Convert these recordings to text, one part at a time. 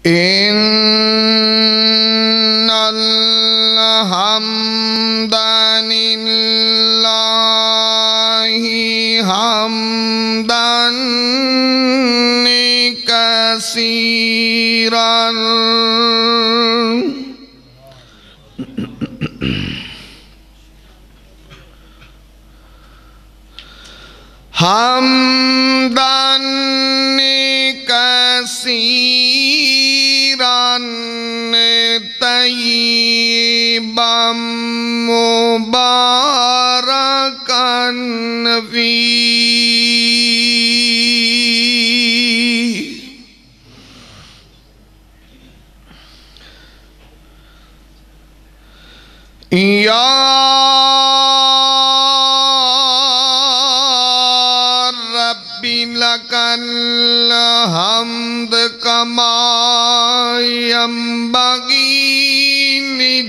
إن الحمد لله حمدا كثيرا حمدا كثيرا طيبا مباركا فيه يا لك الحمد كما ينبغي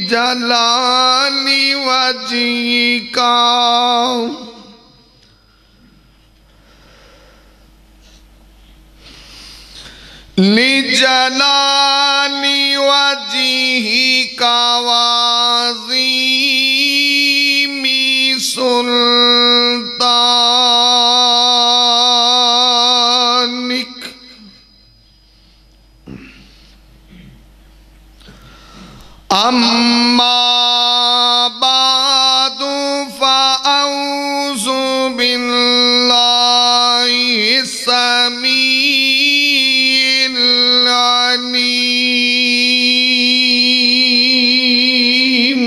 لجلال وجهك لجلال وجهك وعظيم سلطانك أما بعد فأعوذ بالله السميع العليم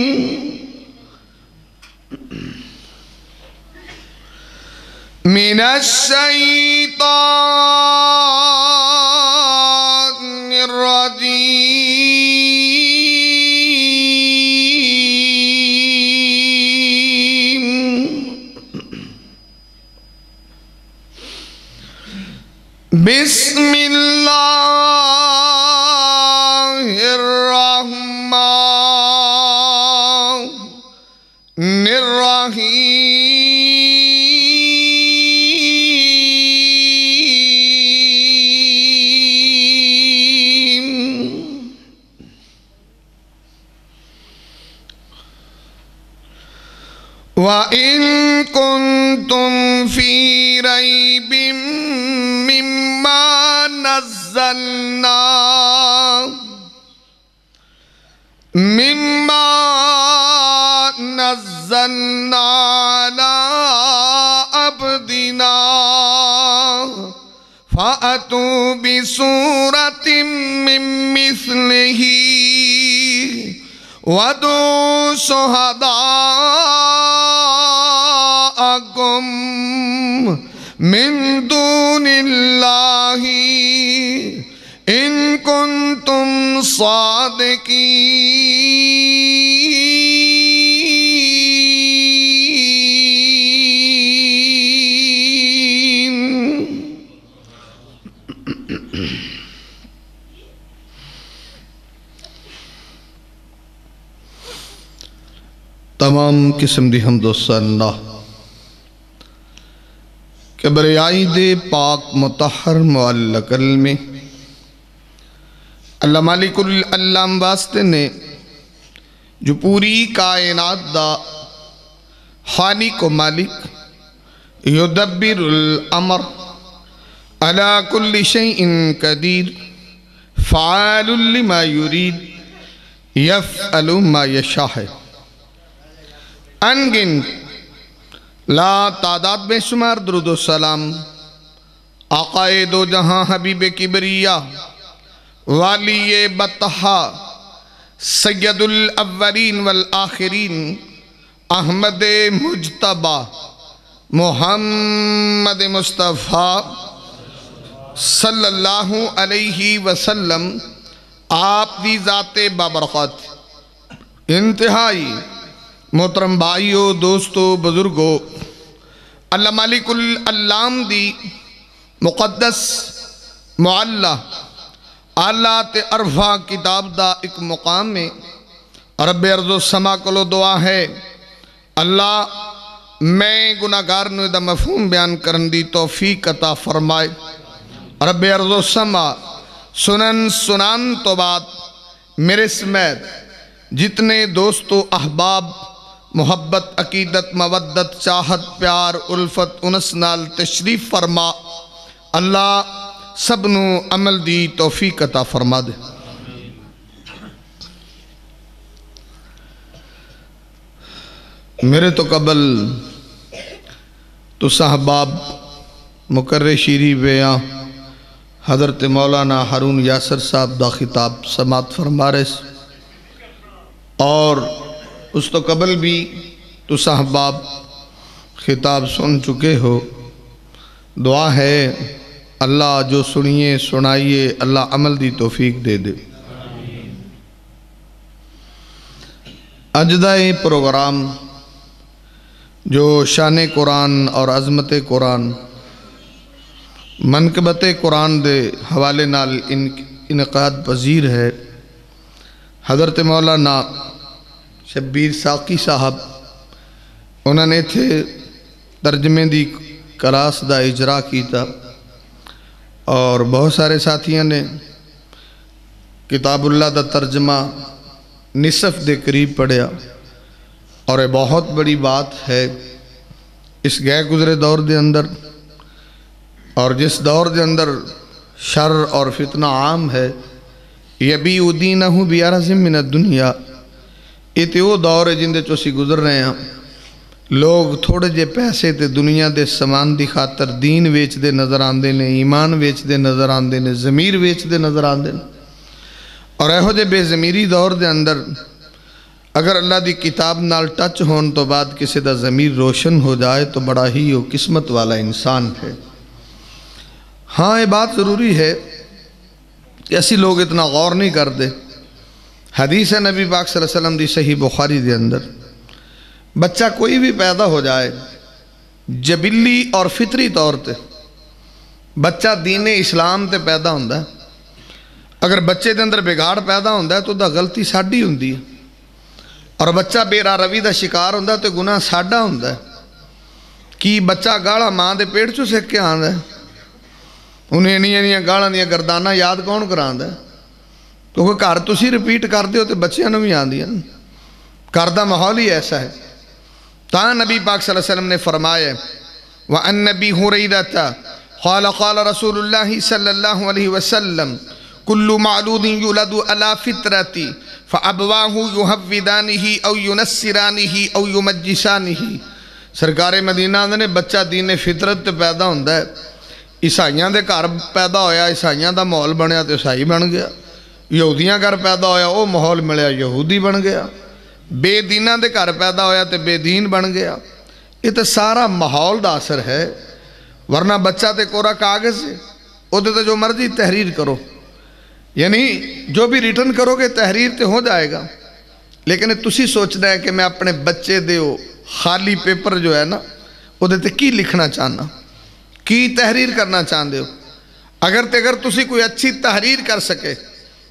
من الشيطان الرجيم بسم الله الرحمن الرحيم وإن كنتم في ريب مما نزلنا على عبدنا فأتوا بسورة من مثله وادعوا شهداءكم من دون الله إن كنتم صادقين تمام قسم دی حمد و ثنا کہ بریائی دے پاک مطہر معلّہ کلمے اللہ مالک العلام واسطے نے جو پوری کائنات دا خالق و مالک یدبر الامر علی کل شیء قدیر فعال لما یرید یفعل ما یشاء انگن لا تعداد بے شمار درود و سلام آقائے دو جہاں حبیب کبریہ والی بطحا سید الاولین والآخرین احمد مجتبہ محمد مصطفیٰ صلی اللہ علیہ وسلم آپ دی ذات بابرکات انتہائی محترم بھائیو دوستو بزرگو اللہ مالک العلام دی مقدس معلّہ آلات عرفہ کتاب دا ایک مقام میں رب ارض و سما کلو دعا ہے اللہ میں گناہگار نو دا مفہوم بیان کرن دی توفیق عطا فرمائے رب ارض و سما سنن سنان تو بعد میرے سمیت جتنے دوست و احباب محبت عقیدت مودت چاہت پیار الفت انس نال تشریف فرما، اللہ سب نو عمل دی توفیق عطا فرما دے۔ میرے تو قبل تو صحباب مقرر شیری بیاں حضرت مولانا ہارون یاسر صاحب دا خطاب سماعت فرما رہے، اور اس تو قبل بھی تو صحباب خطاب سن چکے ہو۔ دعا ہے اللہ جو سنیے سنائیے اللہ عمل دی توفیق دے دے۔ اجدہ پروگرام جو شان قرآن اور عظمت قرآن منقبت قرآن دے حوالے نال انعقاد پذیر ہے، حضرت مولانا شبیر ساقی صاحب انہوں نے تھے ترجمے دی کلاس دا اجرا کیتا، اور بہت سارے ساتھیوں نے کتاب اللہ دا ترجمہ نصف دے قریب پڑھیا، اور یہ بہت بڑی بات ہے اس گئے گزرے دور دے اندر، اور جس دور دے اندر شر اور فتنہ عام ہے، یبیع دینہ بعرض من الدنیا، یہ تو وہ دور ہے جن دے چوسی گزر رہے ہیں۔ لوگ تھوڑے جے پیسے تے دنیا دے سامان دی خاطر دین ویچ دے نظر آندے نے، ایمان ویچ دے نظر آندے نے، ضمیر ویچ دے نظر آندے نے، اور ایہو جے بے ضمیری دور دے اندر اگر اللہ دی کتاب نال ٹچ ہون تو بعد کسی دا ضمیر روشن ہو جائے تو بڑا ہی وہ قسمت والا انسان ہے۔ ہاں یہ بات ضروری ہے کہ ایسی لوگ اتنا غور نہیں کرتے۔ حدیث ہے نبی پاک صلی اللہ علیہ وسلم دی صحیح بخاری دے اندر، بچہ کوئی بھی پیدا ہو جائے جبلی اور فطری طور تے بچہ دین اسلام تے پیدا ہوندہ ہے۔ اگر بچے دے اندر بگاڑ پیدا ہوندہ ہے تو دا غلطی ساڈی ہوندی ہے، اور بچہ بے راہ روی دا شکار ہوندہ ہے تو گناہ ساڈا ہوندہ ہے۔ کی بچہ گاڑا ماں دے پیڑ چو سیکھ کے آندہ ہے، انہیں انہیں گاڑا دیا گردانہ یاد کون کراندہ ہے؟ کیونکہ گھر تسی ریپیٹ کر دے ہو تو بچیاں نو بھی آندی ہیں، گھر دا ماحول ہی ایسا ہے۔ تاں نبی پاک صلی اللہ علیہ وسلم نے فرمایا وَأَنَّ نَبِي هُرَيْرَةَ قَالَ قَالَ رَسُولُ اللَّهِ صلی اللہ علیہ وسلم كُلُّ مَعْلُودٍ يُولَدُ عَلَى فِطْرَةٍ فَأَبْوَاهُ يُحَوِّدَانِهِ أَوْ يُنَصِّرَانِهِ أَوْ يُمَجِّسَانِهِ۔ سرکار مدینہ نے بچہ دین فطرت تے پیدا ہوندہ ہے۔ عیسائیاں دے گھر پیدا ہویا، عیسائیاں دا ماحول بنیا تو عیسائی بن گیا، یہودیاں گھر پیدا ہویا وہ ماحول ملیا یہودی بن گیا، بے دینہ دے گھر پیدا ہویا تو بے دین بن گیا۔ یہ تو سارا ماحول دا اثر ہے، ورنہ بچہ تے کورا کاغذ ہے، وہ تے جو مرضی تحریر کرو، یعنی جو بھی ریٹرن کرو گے تحریر تے ہو جائے گا۔ لیکن تسی سوچنا ہے کہ میں اپنے بچے دے خالی پیپر جو ہے نا وہ تے کی لکھنا چاہنا، کی تحریر کرنا چاہتے ہو۔ اگر تسی کوئی اچھی تحریر کر سکے،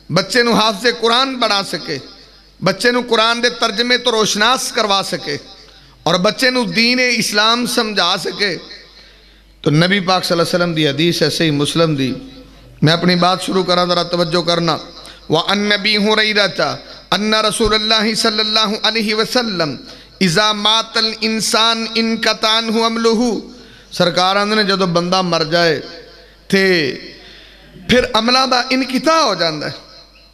بچے نو حافظ قرآن بنا سکے، بچے نو قرآن دے ترجمے تو روشناس کروا سکے، اور بچے نو دین اسلام سمجھا سکے، تو نبی پاک صلی اللہ علیہ وسلم دی حدیث ہے صحیح مسلم دی۔ میں اپنی بات شروع کرنا ذرا توجہ کرنا۔ وَأَنَّ نَبِي هُرَيْرَةَ أَنَّ رَسُولَ اللَّهِ صلی اللہ علیہ وسلم اِذَا مَاتَ الْإِنسان انْقَطَعَ عَنْهُ عَمْلُهُ، سرکار آندھے نے جدو بندہ مر جائے تھے پھر عملہ دا انقطاع ہو جاندہ ہے،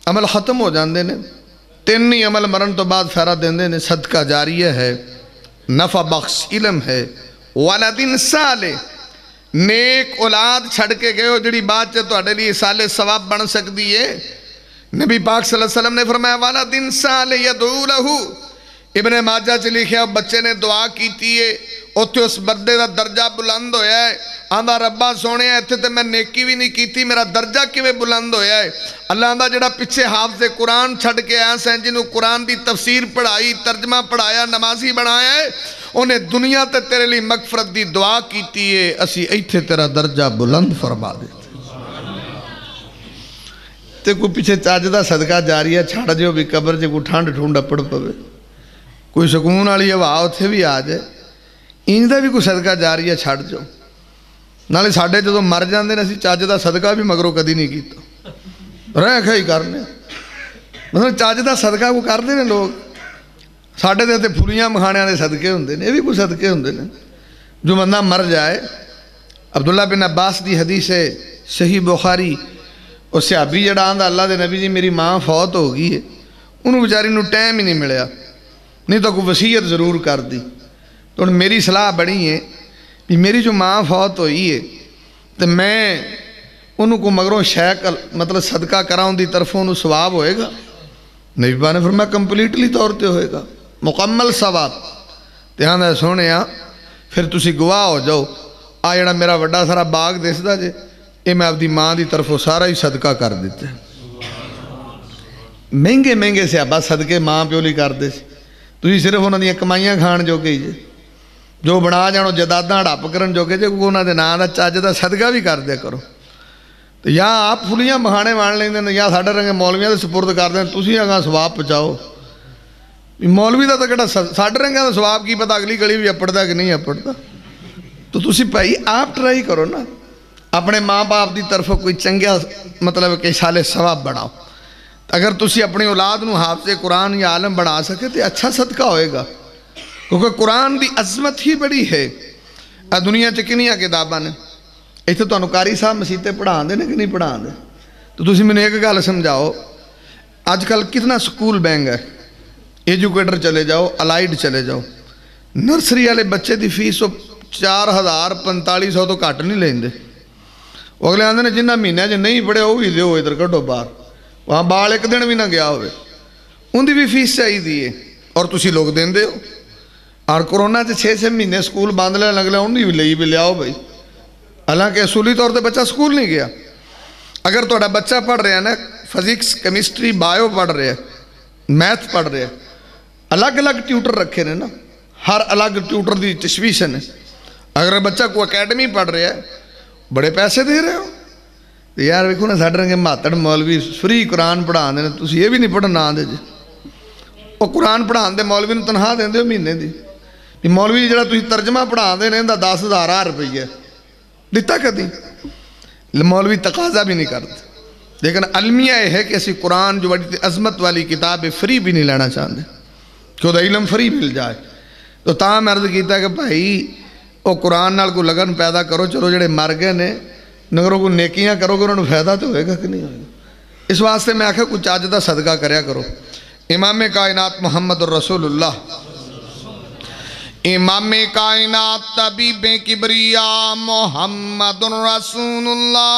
عمل ختم ہو جاندے نے۔ تینی عمل مرن تو بعد فیرہ دیندے نے، صدقہ جاریہ ہے، نفع بخش علم ہے، والدین سالے، نیک اولاد چھڑ کے گئے ہو جڑی بات چاہے تو اڈے لیے سالے ثواب بن سکتی ہے۔ نبی پاک صلی اللہ علیہ وسلم نے فرمایا والدین سالے یدعو لہو، ابن ماجہ چلی کیا بچے نے دعا کیتی ہے، اتھے اس بردے دا درجہ بلند ہویا ہے، آندھا ربا سونے ہیں اتھے تے میں نیکی بھی نہیں کیتی، میرا درجہ کیویں بلند ہویا ہے۔ اللہ آندھا جڑا پچھے حافظ قرآن چھڑ کے آیا سین جنہوں قرآن دی تفسیر پڑھائی، ترجمہ پڑھایا، نمازی بنایا ہے، انہیں دنیا تے تیرے لیے مغفرت دی دعا کیتی ہے، اسی ایتھے تیرا درجہ بلند فرما دیتے۔ تے کوئی پیچھے چاجدہ صدقہ جاریہ چھاڑ جو بھی قبر جے کوئی ٹھانڈ ٹھونڈا پڑ پوے، کوئی سکون والی ہوا اتھے بھی آ جائے، انجدہ بھی کوئی صدقہ جاریہ چھاڑ جو نالے ساڑھے جو مر جاندے نے اسی چاجدہ صدقہ بھی مگروں کدی نہیں کیتا۔ رہ کھائی کرنے مطلب چج دا صدقہ کو کرتے ہیں لوگ ساڈے دے تے پھلیاں مکھانیاں دے صدقے ہوندے نے یہ بھی کوئی صدقے ہوندے نے جو بندہ مر جائے عبداللہ بن عباس دی حدیث ہے صحیح بخاری اور صحابی جڑا آندا اللہ دے نبی جی میری ماں فوت ہو گئی ہے انہوں بیچاری نو ٹائم ہی نہیں ملیا نہیں تو کوئی وصیت ضرور کر دی تو میری صلاح بڑی ہے کہ میری جو ماں فوت ہوئی ہے تو میں انہوں کو مگروں شیخ مطلب صدقہ کراؤں دی طرفوں انہوں ثواب ہوئے گا نبی پاک نے فرمایا کمپلیٹلی طور تے ہوئے گا مکمل ثواب دھیان دے سونے پھر تسی گواہ ہو جاؤ آ جڑا میرا وڈا سارا باغ دسدا جے یہ میں اپنی ماں دی طرفوں سارا ہی صدقہ کر دیتے مہنگے مہنگے صحابہ صدقے ماں پیو لی کر دے تسی صرف انہوں نے کمائیاں کھان جو گئی جے جو بنا جانو جداداں ہڑپ کرن جو کہ جے کوئی انہوں نے نام دا چاج دا صدقہ بھی کر دیا کرو تو یا آپ پھلیاں مہانے مان لیں دیں یا ساڑھے رنگے مولویاں دے سپرد کر دیں تسی اگاں ثواب پچاؤ مولوی دا تو کٹا ساڑھے رنگے دا ثواب کی پتہ اگلی گلی بھی اپڑتا کہ نہیں اپڑتا تو تسی بھائی آپ ٹرائی کرو نا اپنے ماں باپ دی طرف کوئی چنگیا مطلب کہ سالے ثواب بڑھاؤ اگر تسی اپنی اولاد نو حافظ قرآن یا عالم بڑھا سکے تو اچھا صدقہ ہوئے گا کیونکہ قرآن دی عظمت ہی بڑی ہے دنیا چکنیاں کتاباں نے ایتھے تو انکاری صاحب مسیطے پڑھان دے کہ نہیں پڑھان دے تو تسی میں نے ایک گال سمجھاؤ آج کل کتنا سکول بینگ ہے ایجوکیٹر چلے جاؤ الائیڈ چلے جاؤ نرسری والے بچے دی فیس 4,000-4,500 تو کٹ نہیں لیں دے وہ اگلے آندے نے جنہ مہینہ جو نہیں پڑھے وہ بھی دیو ادھر کٹو باہر وہاں بال ایک دن بھی نہ گیا ہوئے ان دی بھی فیس چاہی دی ہے اور تسی لوگ دیں دے ہو اور کرونا سے 6 مہینے سکول باندھ لے لگ لے ان دی بھی لئی بھی لے آؤ بھائی حالانکہ اصولی طور پہ بچہ سکول نہیں گیا اگر توڑا بچہ پڑھ رہے ہیں نا فزکس کیمسٹری بایو پڑھ رہے ہیں میتھ پڑھ رہے ہیں الگ الگ ٹیوٹر رکھے نے نا ہر الگ ٹیوٹر دی تشویشن ہے اگر بچہ کو اکیڈمی پڑھ رہے ہیں بڑے پیسے دے رہے ہو تو یار ویکھو نا ساڑھے رنگے ماتڑ مولوی فری قرآن پڑھان دے نا تسی یہ بھی نہیں پڑھنا دے جی وہ قرآن پڑھان دے مولوی نے تنہا دیں دے مہینے دی مولوی جڑا تسی ترجمہ پڑھان دے نے 10,000 روپیہ دیتا کدی مولوی تقاضا بھی نہیں کرتے لیکن علمیہ یہ ہے کہ اسی قرآن جو بڑی عظمت والی کتاب فری بھی نہیں لینا چاہتے کہ وہ علم فری مل جائے تو تاں میں عرض کیتا کہ بھائی وہ قرآن نال کو لگن پیدا کرو چلو جڑے مر گئے نے نگروں کو نیکیاں کرو گے انہوں نے فائدہ تو ہوئے گا کہ نہیں ہوئے گا اس واسطے میں آکھا کچھ چاجدہ صدقہ کریا کرو امام کائنات محمد الرسول اللہ امام کائنات طبیب کبریاء محمد رسول اللہ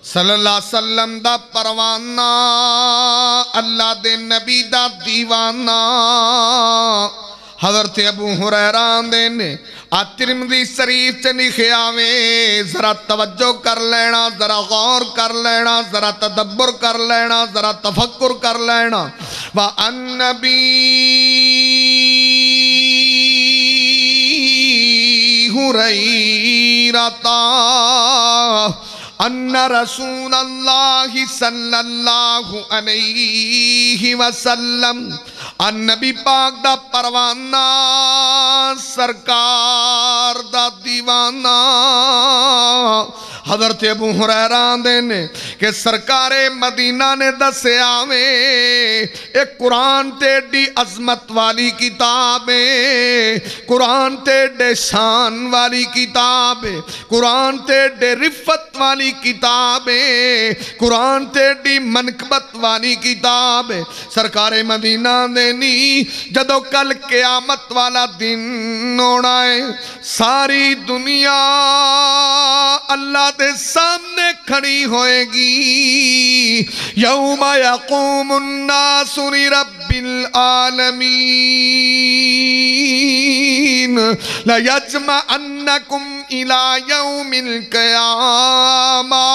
صلی اللہ علیہ وسلم دا پروانہ اللہ دے نبی دا دیوانہ حضرت ابو حریرہ دے نے ترمذی شریف سے لکھیاویں ذرا توجہ کر لینا ذرا غور کر لینا ذرا تدبر کر لینا ذرا تفکر کر لینا وَأَنَّبِي حریرہ ان رسول اللہ صلی اللہ علیہ وسلم نبی پاک دا پروانہ سرکار دا دیوانہ حضرت ابو حریرہ دے نے کہ سرکار مدینہ نے دسے آویں ایک قرآن تیڈی عظمت والی کتاب ہے قرآن تیڈے شان والی کتاب ہے قرآن تیڈے رفت والی کتاب ہے قرآن تیڈی منقبت والی کتاب ہے سرکار مدینہ دے نی جدو کل قیامت والا دن ہونا ہے ساری دنیا اللہ دے سامنے کھڑی ہوئے گی یوم یقوم الناس لرب العالمین لیجمعنکم الی یوم القیامہ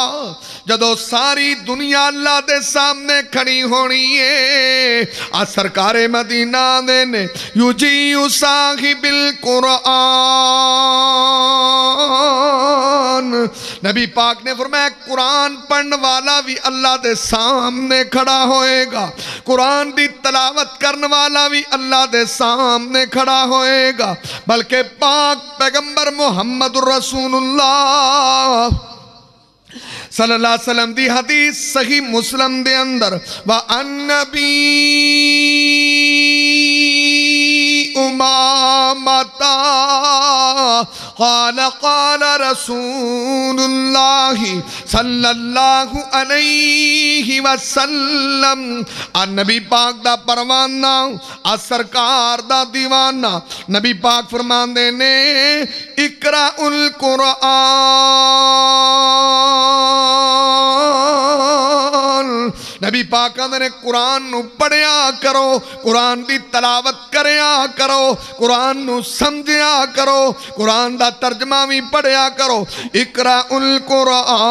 جدو ساری دنیا اللہ دے سامنے کھڑی ہونی ہے سرکار مدینہ دے نے یجیو صاحب القرآن نبی پاک نے فرمایا قرآن پڑھن والا بھی اللہ دے سامنے کھڑا ہوئے گا قرآن دی تلاوت کرن والا بھی اللہ دے سامنے کھڑا ہوئے گا بلکہ پاک پیغمبر محمد رسول اللہ صلی اللہ علیہ وسلم دی حدیث صحیح مسلم دے اندر وَعَن نَبِي امامتا قال قال رسول اللہ صلی اللہ علیہ وسلم نبی پاک دا پروانہ سرکار دا دیوانہ نبی پاک فرمان دینے اقرأ القرآن نبی پاک نے قرآن نو پڑھیا کرو قرآن دی تلاوت کریا کرو قرآن نو سمجھیا کرو قرآن دا ترجمہ بھی پڑھیا کرو اقرأ القرآن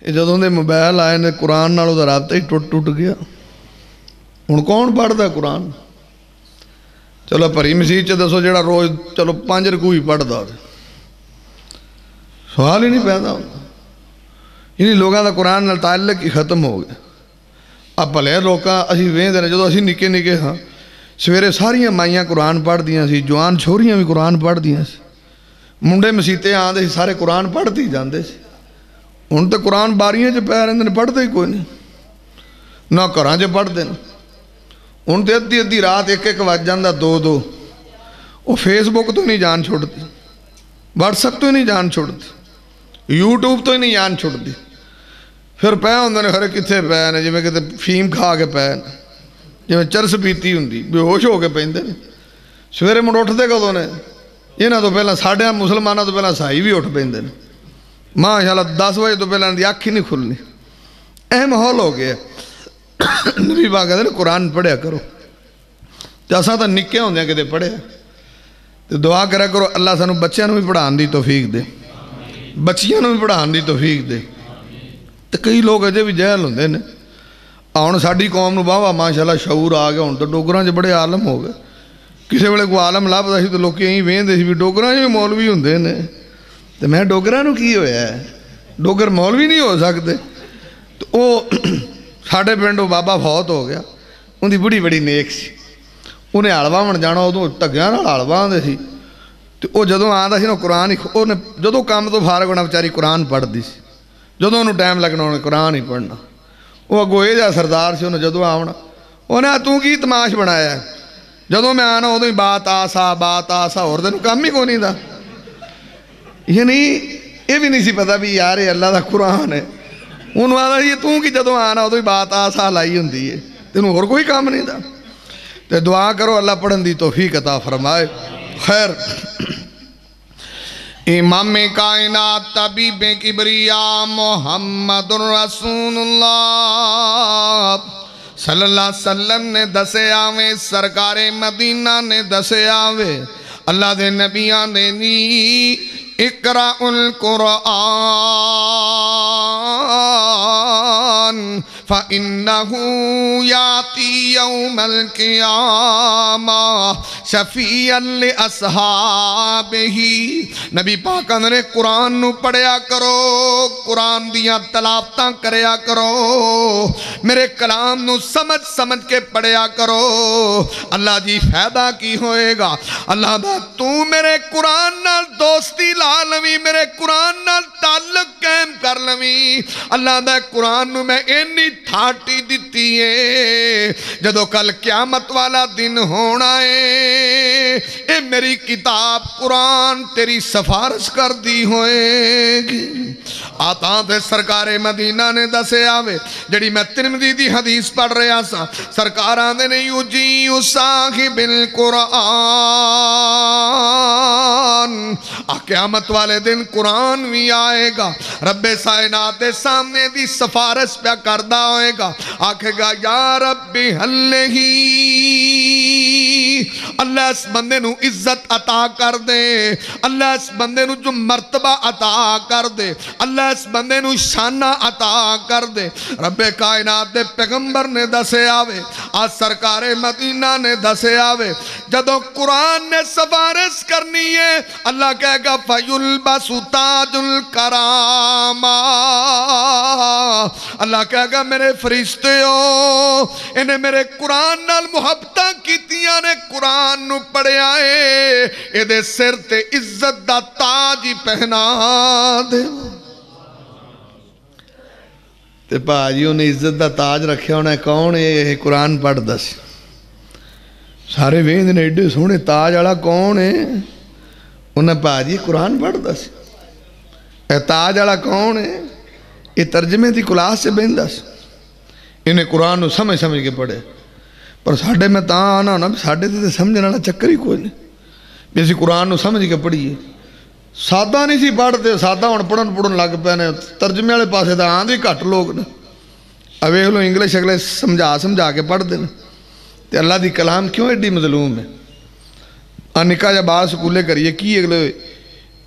جدوں دے موبائل آئے نے قرآن نالوں دا رابطہ ہی ٹوٹ گیا ہن کون پڑھدا قرآن چلو پری مسیح دسو جڑا روز چلو 5 رکوع ہی پڑھدا سوال ہی نہیں پیدا ہوتا انہیں لوگوں دا قرآن نال تعلق ہی ختم ہو گیا اب بھلے لوکاں اسی ویندے نے جدوں اسی نکے نکے ہاں سویرے ساریاں مائیاں قرآن پڑھ دیاں سی جوان چھوریاں بھی قرآن پڑھ دیاں سی منڈے مسیتے آندے سی سارے قرآن پڑھتے ہی جاندے سی ہن تے قرآن باریاں چ پے رہندے نے پڑھتے ہی کوئی نہیں نہ گھراں چ پڑھدے نے ہن تے ادھی رات 1 وج جاندا 2 وہ فیس بک تو نہیں جان چھوڑتی واٹس ایپ تو ہی نہیں جان چھوڑتی یوٹیوب تو ہی نہیں جان چھوڑتی پھر پے ہوندے نے خرے کتھے پے نے جویں کتے فیم کھا کے پے نے جویں چرس پیتی ہوندی بے ہوش ہو کے پیندے نے سویرے مڑ اٹھدے کدوں نے انہاں تو پہلاں ساڈے مسلماناں تو پہلاں سائی بھی اٹھ پیندے نے ماشاءاللہ 10 بجے تو پہلاں دی اکھ ہی نہیں کھلنی اے ماحول ہو گیا نبی پاک کہتے ہیں قرآن پڑھیا کرو تو اساں تو نکے ہوندے ہیں کتے پڑھیا تو دعا کرا کرو اللہ سانو بچیاں نو بھی پڑھان دی توفیق دے بچیاں نو بھی پڑھان دی توفیق دے تو کئی لوگ اجے بھی جہل ہوندے نے ہن ساڈی قوم نو واہ واہ ماشاءاللہ شعور آ گیا ہن تو ڈوگراں 'چ بڑے عالم ہو گئے کسے ویلے کوئی عالم لبدا سی تو لوکی ایں ویندے سی بھی ڈوگراں 'چ بھی مولوی ہوندے نے تو میں ڈوگراں نو کی ہویا ہے ڈوگر مولوی نہیں ہو سکتے تو وہ ساڑھے پنڈوں بابا فوت ہو گیا ان دی بڑی بڑی نیک سی انہیں آلوا من جانا ادو ٹگیاں نال آلوا آندے سی تو وہ جدوں آندا سی نا قرآن ہی جدوں کام تو فارغ ہونا بیچاری قرآن پڑھدی سی جدوں انہوں ٹائم لگنا انہیں قرآن ہی پڑھنا وہ اگوں یہ جا سردار سی انہیں جدوں آونا انہیں تو کی تماش بنایا ہے جدوں میں آنا ادوں ہی بات آسا اور دن کام ہی کو نہیں دا یعنی یہ بھی نہیں سی پتا بھی یار یہ اللہ دا قرآن ہے انہوں آدھا یہ تو کی جدوں آنا ادوں ہی بات آسا لائی ہوندی ہے تینوں اور کوئی کام نہیں دا تو دعا کرو اللہ پڑھن دی توفیق عطا فرمائے خیر امام کائنات طبیب کبریاء محمد رسول اللہ صلی اللہ علیہ وسلم نے دسے آوے سرکار مدینہ نے دسے آوے اللہ دے نبیان نے نی اقرأ القرآن فَإِنَّهُ يَأْتِي يَوْمَ الْقِيَامَةِ شَفِيعًا لِأَصْحَابِهِ نبی پاک نے قرآن نو پڑھیا کرو قرآن دیاں تلاوتاں کریا کرو میرے کلام نو سمجھ کے پڑھیا کرو اللہ جی فائدہ کی ہوئے گا اللہ دا تو میرے قرآن نال دوستی لا لوی میرے قرآن نال تعلق قائم کر لوی اللہ دا قرآن نو میں اینی تھاٹی دیتی ہے جدو کل قیامت والا دن ہونا ہے اے میری کتاب قرآن تیری سفارش کر دی ہوئے گی آتا تھے سرکار مدینہ نے دسے آوے جڑی میں ترمذی دی حدیث پڑھ رہا سا سرکار آندے نے یجیء صاحب القرآن قیامت والے دن قرآن بھی آئے گا رب کائنات دے سامنے دی سفارش پہ کردہ ہوئے گا آکھے گا یا رب حلہی اللہ اللہ اس بندے نو عزت عطا کر دے، اللہ اس بندے نو جو مرتبہ عطا کر دے، اللہ اس بندے نو شانہ عطا کر دے۔ رب کائنات دے پیغمبر نے دسے آوے، آج سرکار مدینہ نے دسے آوے، جدو قرآن نے سفارش کرنی ہے اللہ کہے گا فَيُلْبَسُ تَاجُ الْكَرَامَةِ، اللہ کہے گا میرے فرشتے ہو انہیں میرے قرآن نال محبتہ کیتیاں نے قرآن نو پڑھے آئے اے دے سر تے عزت دا تاج ہی پہنا دے۔ تے پاجی انہیں عزت دا تاج رکھے ہونا ہے کون ہے؟ قرآن پڑھ دس سارے ویند نے ایڈے سونے تاج والا کون ہے؟ انہیں پاجی قرآن پڑھ دس اے تاج والا کون ہے؟ یہ ترجمے دی کلاس سے بہن دس انہیں قرآن نو سمجھ کے پڑھے، پر ساڑھے میں تاں آنا ہونا ساڑھے تے سمجھنے والا چکر ہی کوئی نہیں بھی اسی قرآن نو سمجھ کے پڑھیے۔ سادہ نہیں سی پڑھتے، سادہ ہون پڑھن لگ پہ نے، ترجمے والے پاسے دا آن دی گھٹ لوگ نے، اوے لو انگلش اگلے سمجھا کے پڑھ دے تے اللہ دی کلام کیوں ایڈی مظلوم ہے؟ نکا جا بار سکولے کریے کی اگلے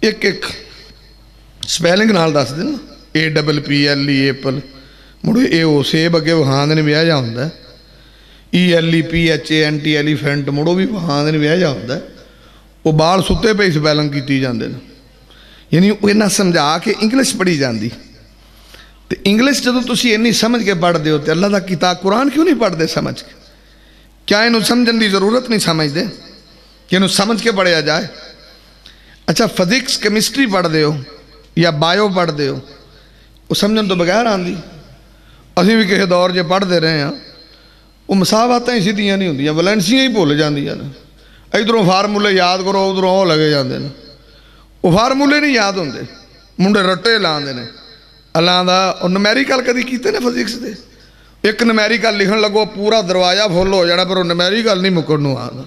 ایک سپیلنگ نال دس دے نا APPLE ایپل مڑو اے او سیب اگے وہاں دے ویہ جا ہوندہ ہے، ELEPHANT ایلیفینٹ مڑو بھی وہاں دے ویہ جا ہوندہ ہے، وہ بال ستے پہ سپیلنگ کیتی جاندے نا، یعنی وہ نہ سمجھا کہ انگلش پڑھی جاندی تے انگلش جدو تسی انہی سمجھ کے پڑھ دے ہوتے اللہ دا کتاب قرآن کیوں نہیں پڑھ دے سمجھ کے؟ کیا انہوں سمجھن دی ضرورت نہیں سمجھ دے کہ انہوں سمجھ کے پڑھیا جائے؟ اچھا فزکس کیمسٹری پڑھ دے ہو یا بایو پڑھ دے ہو وہ سمجھن تو بغیر آن دی، اسی بھی کہے دور جے پڑھ دے رہے ہیں وہ مساواتیں ہی سیدھیاں نہیں ہوندیاں، ویلنسیاں ہی بھول جاندیاں نا، ادھروں فارمولے یاد کرو ادھروں وہ لگے جاندے نا، وہ فارمولے نہیں یاد ہوندے منڈے رٹے لاندے نے اللہ دا۔ اور نمیریکل کدی کیتے نے فزکس دے؟ ایک نمیریکل لکھن لگو پورا دروازہ فل ہو جانا پر وہ نمیریکل نہیں مکرنو آنا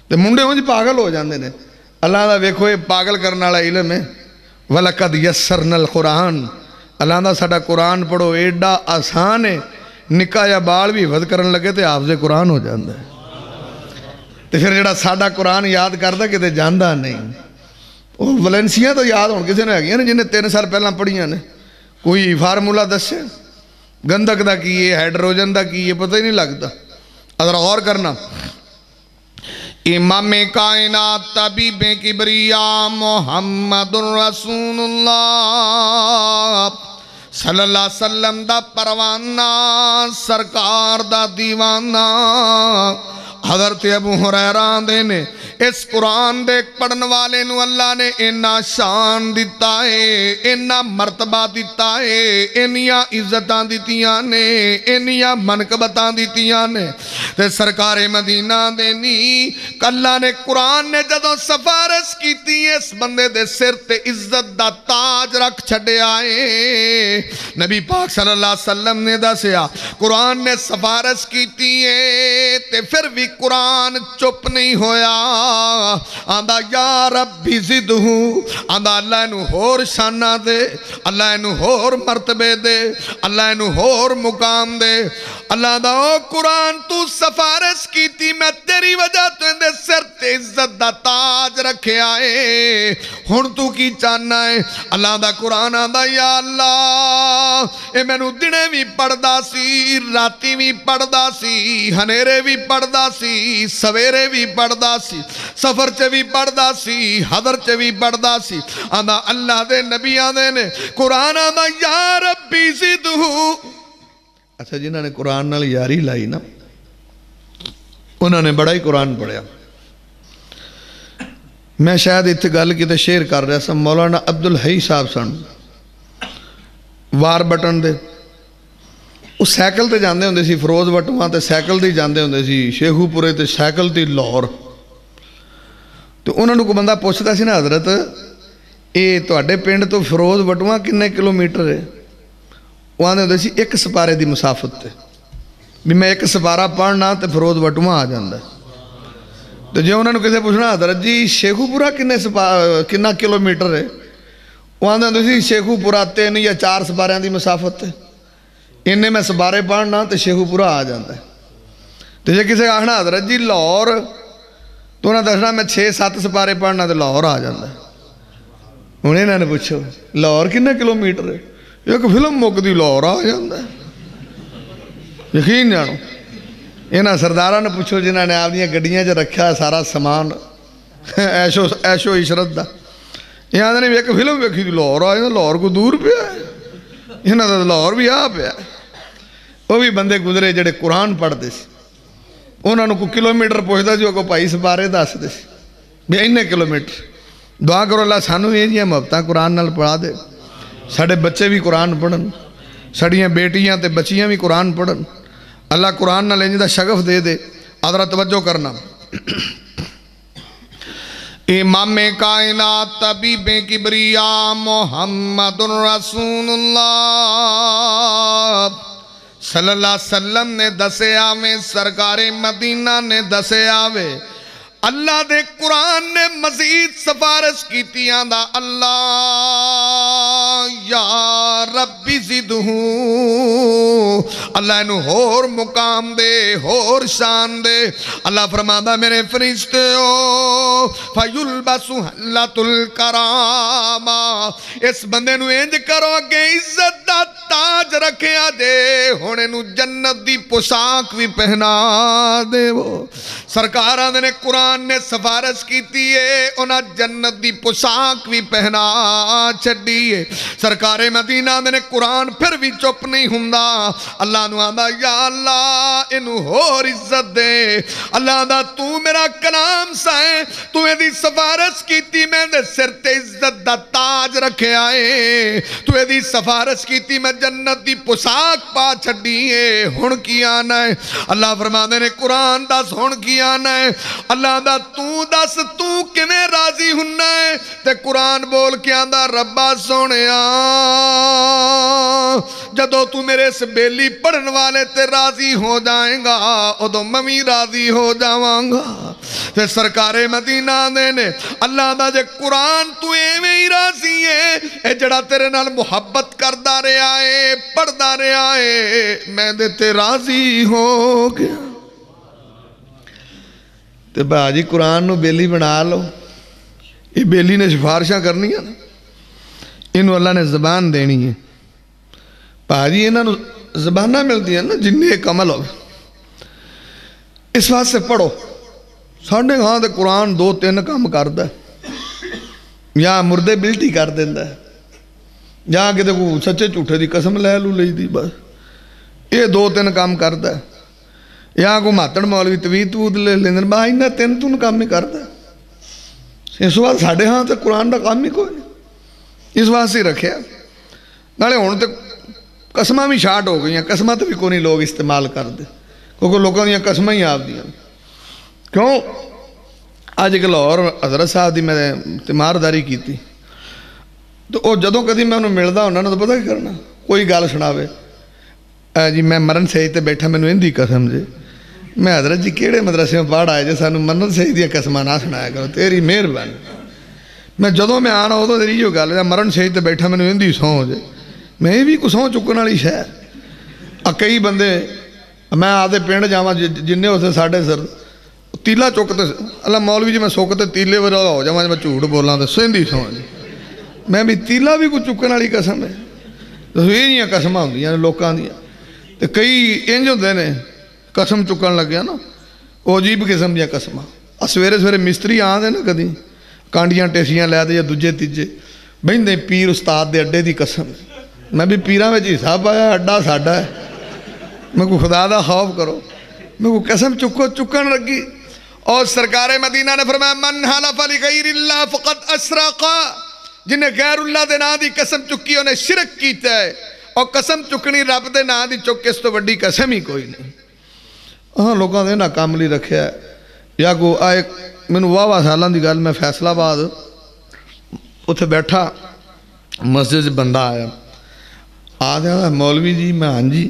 تے منڈے ہوں جی پاگل ہو جاندے نے۔ اللہ دا ویکھو یہ پاگل کرنے والا علم ہے، وَلَقَدْ يَسَّرْنَا الْقُرْآنَ، اللہ دا ساڑا قرآن پڑھو ایڈا آسان ہے، نکا یا بال بھی حفظ کرن لگے تے حافظ قرآن ہو جاندہ ہے تے پھر جڑا ساڑا قرآن یاد کردہ کتے جاندہ نہیں۔ وہ ویلنسیاں تو یاد ہون کسے نے آگیا نا جنہیں 3 سال پہلا پڑھیاں نے، کوئی فارمولہ دس ہے گندک دا کیے ہائیڈروجن دا کیے پتہ ہی نہیں لگتا۔ اگر غور کرنا امام کائنات طبیب کبریا محمد رسول اللہ صلی اللہ علیہ وسلم دا پروانہ سرکار دا دیوانہ حضرت ابو ہریرہ دے نے اس قرآن دے پڑھن والے نو اللہ نے انہا شان دیتا ہے، انہا مرتبہ دیتا ہے، انہا عزتاں دیتیاں نے، انہا منقبتاں دیتیاں نے تے سرکار مدینہ دینی اللہ نے قرآن نے جدو سفارش کیتی ہے اس بندے دے سر تے عزت دا تاج رکھ چھڑے آئے۔ نبی پاک صلی اللہ علیہ وسلم نے دسیا قرآن نے سفارش کیتی ہے تے پھر بھی قرآن چپ نہیں ہویا، آندہ یا ربی زدہو، آندہ اللہ انہوں ہور شانہ دے، اللہ انہوں ہور مرتبے دے، اللہ انہوں ہور مقام دے۔ اللہ دا او قرآن تو سفارش کیتی میں تیری وجہ تو اندے سر تے عزت دا تاج رکھے آئے، ہن تو کی چاہنا ہے؟ اللہ دا قرآن آندہ یا اللہ اے میں نو دنے بھی پڑھ دا سی، راتی بھی پڑھ دا سی، ہنیرے بھی پڑھ دا سی، سویرے بھی پڑھ دا سی، سفر چے بھی پڑھ دا سی، حضر چے بھی پڑھ دا سی۔ آندہ اللہ دے نبی آندے نے قرآن آندہ یا ربی زدہو۔ اچھا جنہوں نے قرآن نال یاری لائی نا انہوں نے بڑا ہی قرآن پڑھیا۔ میں شاید اتھے گل کی تے شیئر کر رہا سا، مولانا عبدالحی صاحب سن وار بٹن دے وہ سائیکل تے جاندے ہوندے سی فروز بٹواں تے سائیکل تے جاندے ہوندے سی شیخو پورے تے سائیکل تے لاہور۔ تو انہوں نے کو بندہ پوچھتا سی نا حضرت اے تو اڈے پینڈ تو فروز بٹواں کنے کلومیٹر ہے؟ وہ آنے ہوندے سی 1 سپارے دی مسافت تے بھی میں 1 سپارہ پڑھنا تے فروز بٹواں آ جاندہ ہے۔ تو جے انہوں نے کسے پوچھنا حضرت جی شیخو پورا کنا کلومیٹر ہے؟ وہ آنے ہوندے سی شیخو پورا 3 یا 4 سپاریاں دی مسافت تے انہیں میں سپارے پڑھنا تے شیخو پورا آ جاندہ ہے۔ تو جے کسے آہنا حضرت جی لاہور تو انہیں دسنا میں 6-7 سپارے پڑھنا تو لاہور آ جاتا ہے۔ انہیں انہوں نے پوچھو لاہور کنے کلومیٹر ہے؟ ایک فلم مکتی لاہور آ جاتا ہے، یقین جانو۔ انہاں سرداراں نے پوچھو جنہاں نے آپ دیاں گڈیاں چ رکھا سارا سامان ایشو عشرت دا، یہ آدھے نے ایک فلم ویکھی تھی لاہور آ جاتا، لاہور کو دور پیا ہے، انہاں دا لاہور بھی آ پیا ہے۔ وہ بھی بندے گزرے جڑے قرآن پڑھتے سی، انہوں نے کوئی کلومیٹر پوچھتا سی، وہ کو بھائی سپارے دس دے سی بھی اینے کلومیٹر۔ دعا کرو اللہ سانو یہ جیاں محبتاں قرآن نال پڑھا دے، ساڈے بچے بھی قرآن پڑھن، ساڈیاں بیٹیاں تے بچیاں بھی قرآن پڑھن، اللہ قرآن نال انج دا شغف دے دے۔ ادھر توجہ کرنا، امام کائنات طبیب کبریا محمد رسول اللہ صلی اللہ علیہ وسلم نے دسے آوے، سرکار مدینہ نے دسے آوے، اللہ دے قرآن نے مزید سفارش کیتی آندا اللہ یا ربی زدہو، اللہ انہوں ہور مقام دے، ہور شان دے۔ اللہ فرماتا میرے فرشتے ہو فَيُلْبَسُ حَلَّةُ الْكَرَامَ، اس بندے نو انج کرو کہ عزت دا تاج رکھیا دے، ہونے نو جنت دی پوشاک بھی پہنا دے۔ وہ سرکارہ نے قرآن نے سفارش کیتی ہے، انہاں جنت دی پوشاک بھی پہنا چھڑی ہے۔ سرکار مدینہ نے قرآن پھر بھی چپ نہیں ہوندا، اللہ نو آندا یا اللہ انہوں ہور عزت دے، اللہ آندا تو میرا کلام سائیں، تو ایدی سفارش کیتی میں دے سر تے عزت دا تاج رکھے آئے، تو ایدی سفارش کیتی میں جنت دی پوشاک پا چھڑی ہے، ہن کی آنا ہے۔ اللہ فرماندے نے قرآن دس ہن کی آنا ہے، اللہ دا تو دس تو کمیں راضی ہونا ہے، تے قرآن بول کے آندہ ربا سونیا جدو تو میرے اس بیلی پڑھن والے تے راضی ہو جائیں گا، ادو ممی راضی ہو جاواں گا۔ تے سرکار مدینہ نے اللہ دا جے قرآن تو ایویں ہی راضی ہے، اے جڑا تیرے نال محبت کردہ رہے آئے، پڑھدہ رہے آئے، میں دے تے راضی ہو گیا۔ تے بھاجی قرآن نو بیلی بنا لو، یہ بیلی نے سفارشاں کرنی ہے نا، انہوں اللہ نے زبان دینی ہے۔ بھاجی انہوں زبانہ ملتی ہے نا جنہیں ایک عمل ہو، اس بات سے پڑھو۔ ساڑھے ہاں تے قرآن 2-3 کام کرتا ہے، یا مردے بلٹی کر دیندہ ہے، یا کہتے کو سچے جھوٹے دی قسم لے لو لئی دی، بس یہ 2-3 کام کرتا ہے، یا کو ماتڑ مولوی توید تود لے لیندن بھائی نہ 3 کام نہیں کرتا۔ اس وقت ساڑھے ہاں تے قرآن دا کام ہی کوئی نہیں، اس وقت سے رکھے نالے ہونے تے قسمہ بھی شارٹ ہو گئی ہیں، قسمہ تے بھی کوئی نہیں لوگ استعمال کر دے، کیونکہ لوگوں نے قسمہ ہی آپ دیا۔ کیوں؟ آج ایک لاہور حضرت صاحب دی میں تیمارداری کی تھی، تو وہ جدوں کدی میں انہوں ملدا انہوں نے تو پتہ کیا کرنا، کوئی گال سناوے جی میں مرن سہی تے بیٹھا میں نے اندھی قسم جے، میں حضرت جی کیڑے مدرسے میں پڑھ آئے جے سانو مرن سہی دیا قسمہ نہ سنایا کرو، تیری مہربانی۔ میں جدوں میں آنا ہو تو تیری جو گال ہے مرن سہی تے بیٹھا میں نے اندھی سو جے، میں بھی کو سو چکن والی شہ۔ کئی بندے میں آدھے پنڈ جاواں جننے ہوتے ساڑھے سر تیلا چکتے، اللہ مولوی جی میں سوکتے تیلے وجہ ہو جاواں میں جھوٹ بولاں تو سندھی سو جے، میں بھی تیلا بھی کو چکن والی قسم ہے۔ تو یہ قسمہ ہوندی ہیں لوکاں دیاں، تے کئی انج ہوندے نے قسم چکن لگ گیا نا، وہ عجیب قسم دیا قسمہ۔ سویرے سویرے مستری آندے نا کدی کانڈیاں ٹیسیاں لے دے یا دوجے تیجے بہندے پیر استاد دے اڈے دی قسم، میں بھی پیراں وچ حساب آیا اڈا ساڈا ہے، میں کو خدا دا خوف کرو، میں کو قسم چکن لگی۔ اور سرکار مدینہ نے فرمایا من حلف لغیر اللہ فقد اشرک، جنہیں غیر اللہ دے نا دی قسم چکی انہیں شرک کیتا ہے، اور قسم چکنی رب دے نا دی چک اس تو بڑی قسم ہی کوئی نہیں۔ ہاں لوگوں نے نا کام لی رکھیا ہے، یا کو آئے میں نے واہ سالان دی گل میں فیصلہ آباد اتھے بیٹھا مسجد سے بندہ آیا آدھا مولوی جی میں ہاں جی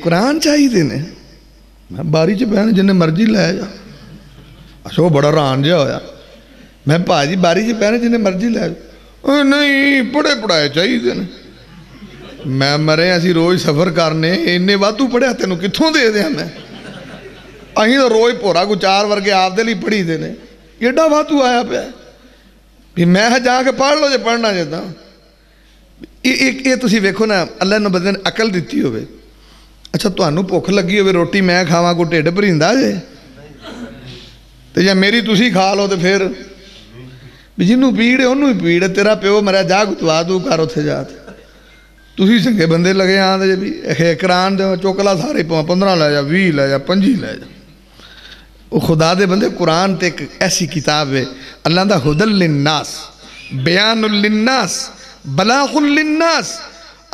قرآن چاہیے دینے، میں باری چ پہنے جنہیں مرضی لے جا، اچھا وہ بڑا ران جہا ہویا، میں پا جی باری چ پہنے جنہیں مرضی لے جا، نہیں پڑھے پڑھائے چاہیے دینے، میں مرے اسی روز سفر کرنے انہیں واتو پڑھیا تینوں کتھوں دے دیا میں، اہی تو روز پورا کو 4 ورگے آپ دے لی پڑھی دے نے ایڈا واتو آیا پہ بھی میں جا کے پڑھ لو جے پڑھنا جاتا یہ تسی ویکھو نا اللہ نے بدن عقل دیتی ہوئے اچھا تو انہوں بھوک لگی ہوئے روٹی میں کھاواں کو ٹھڈ بھریندا جے تے یا میری تسی کھا لو تے پھر بھی جنوں پیڑ ہے انہوں ہی پیڑ ہے تیرا پیو مرا جا گتوا دو کار اتھے جاتے تسی چنگے بندے لگے آن دے بھی قرآن دے چوکلا سارے 15 لے جا 20 لے جا 25 لے جا وہ خدا دے بندے قرآن تے ایک ایسی کتاب ہے اللہ دا ہدل للناس بیان للناس بلاغ للناس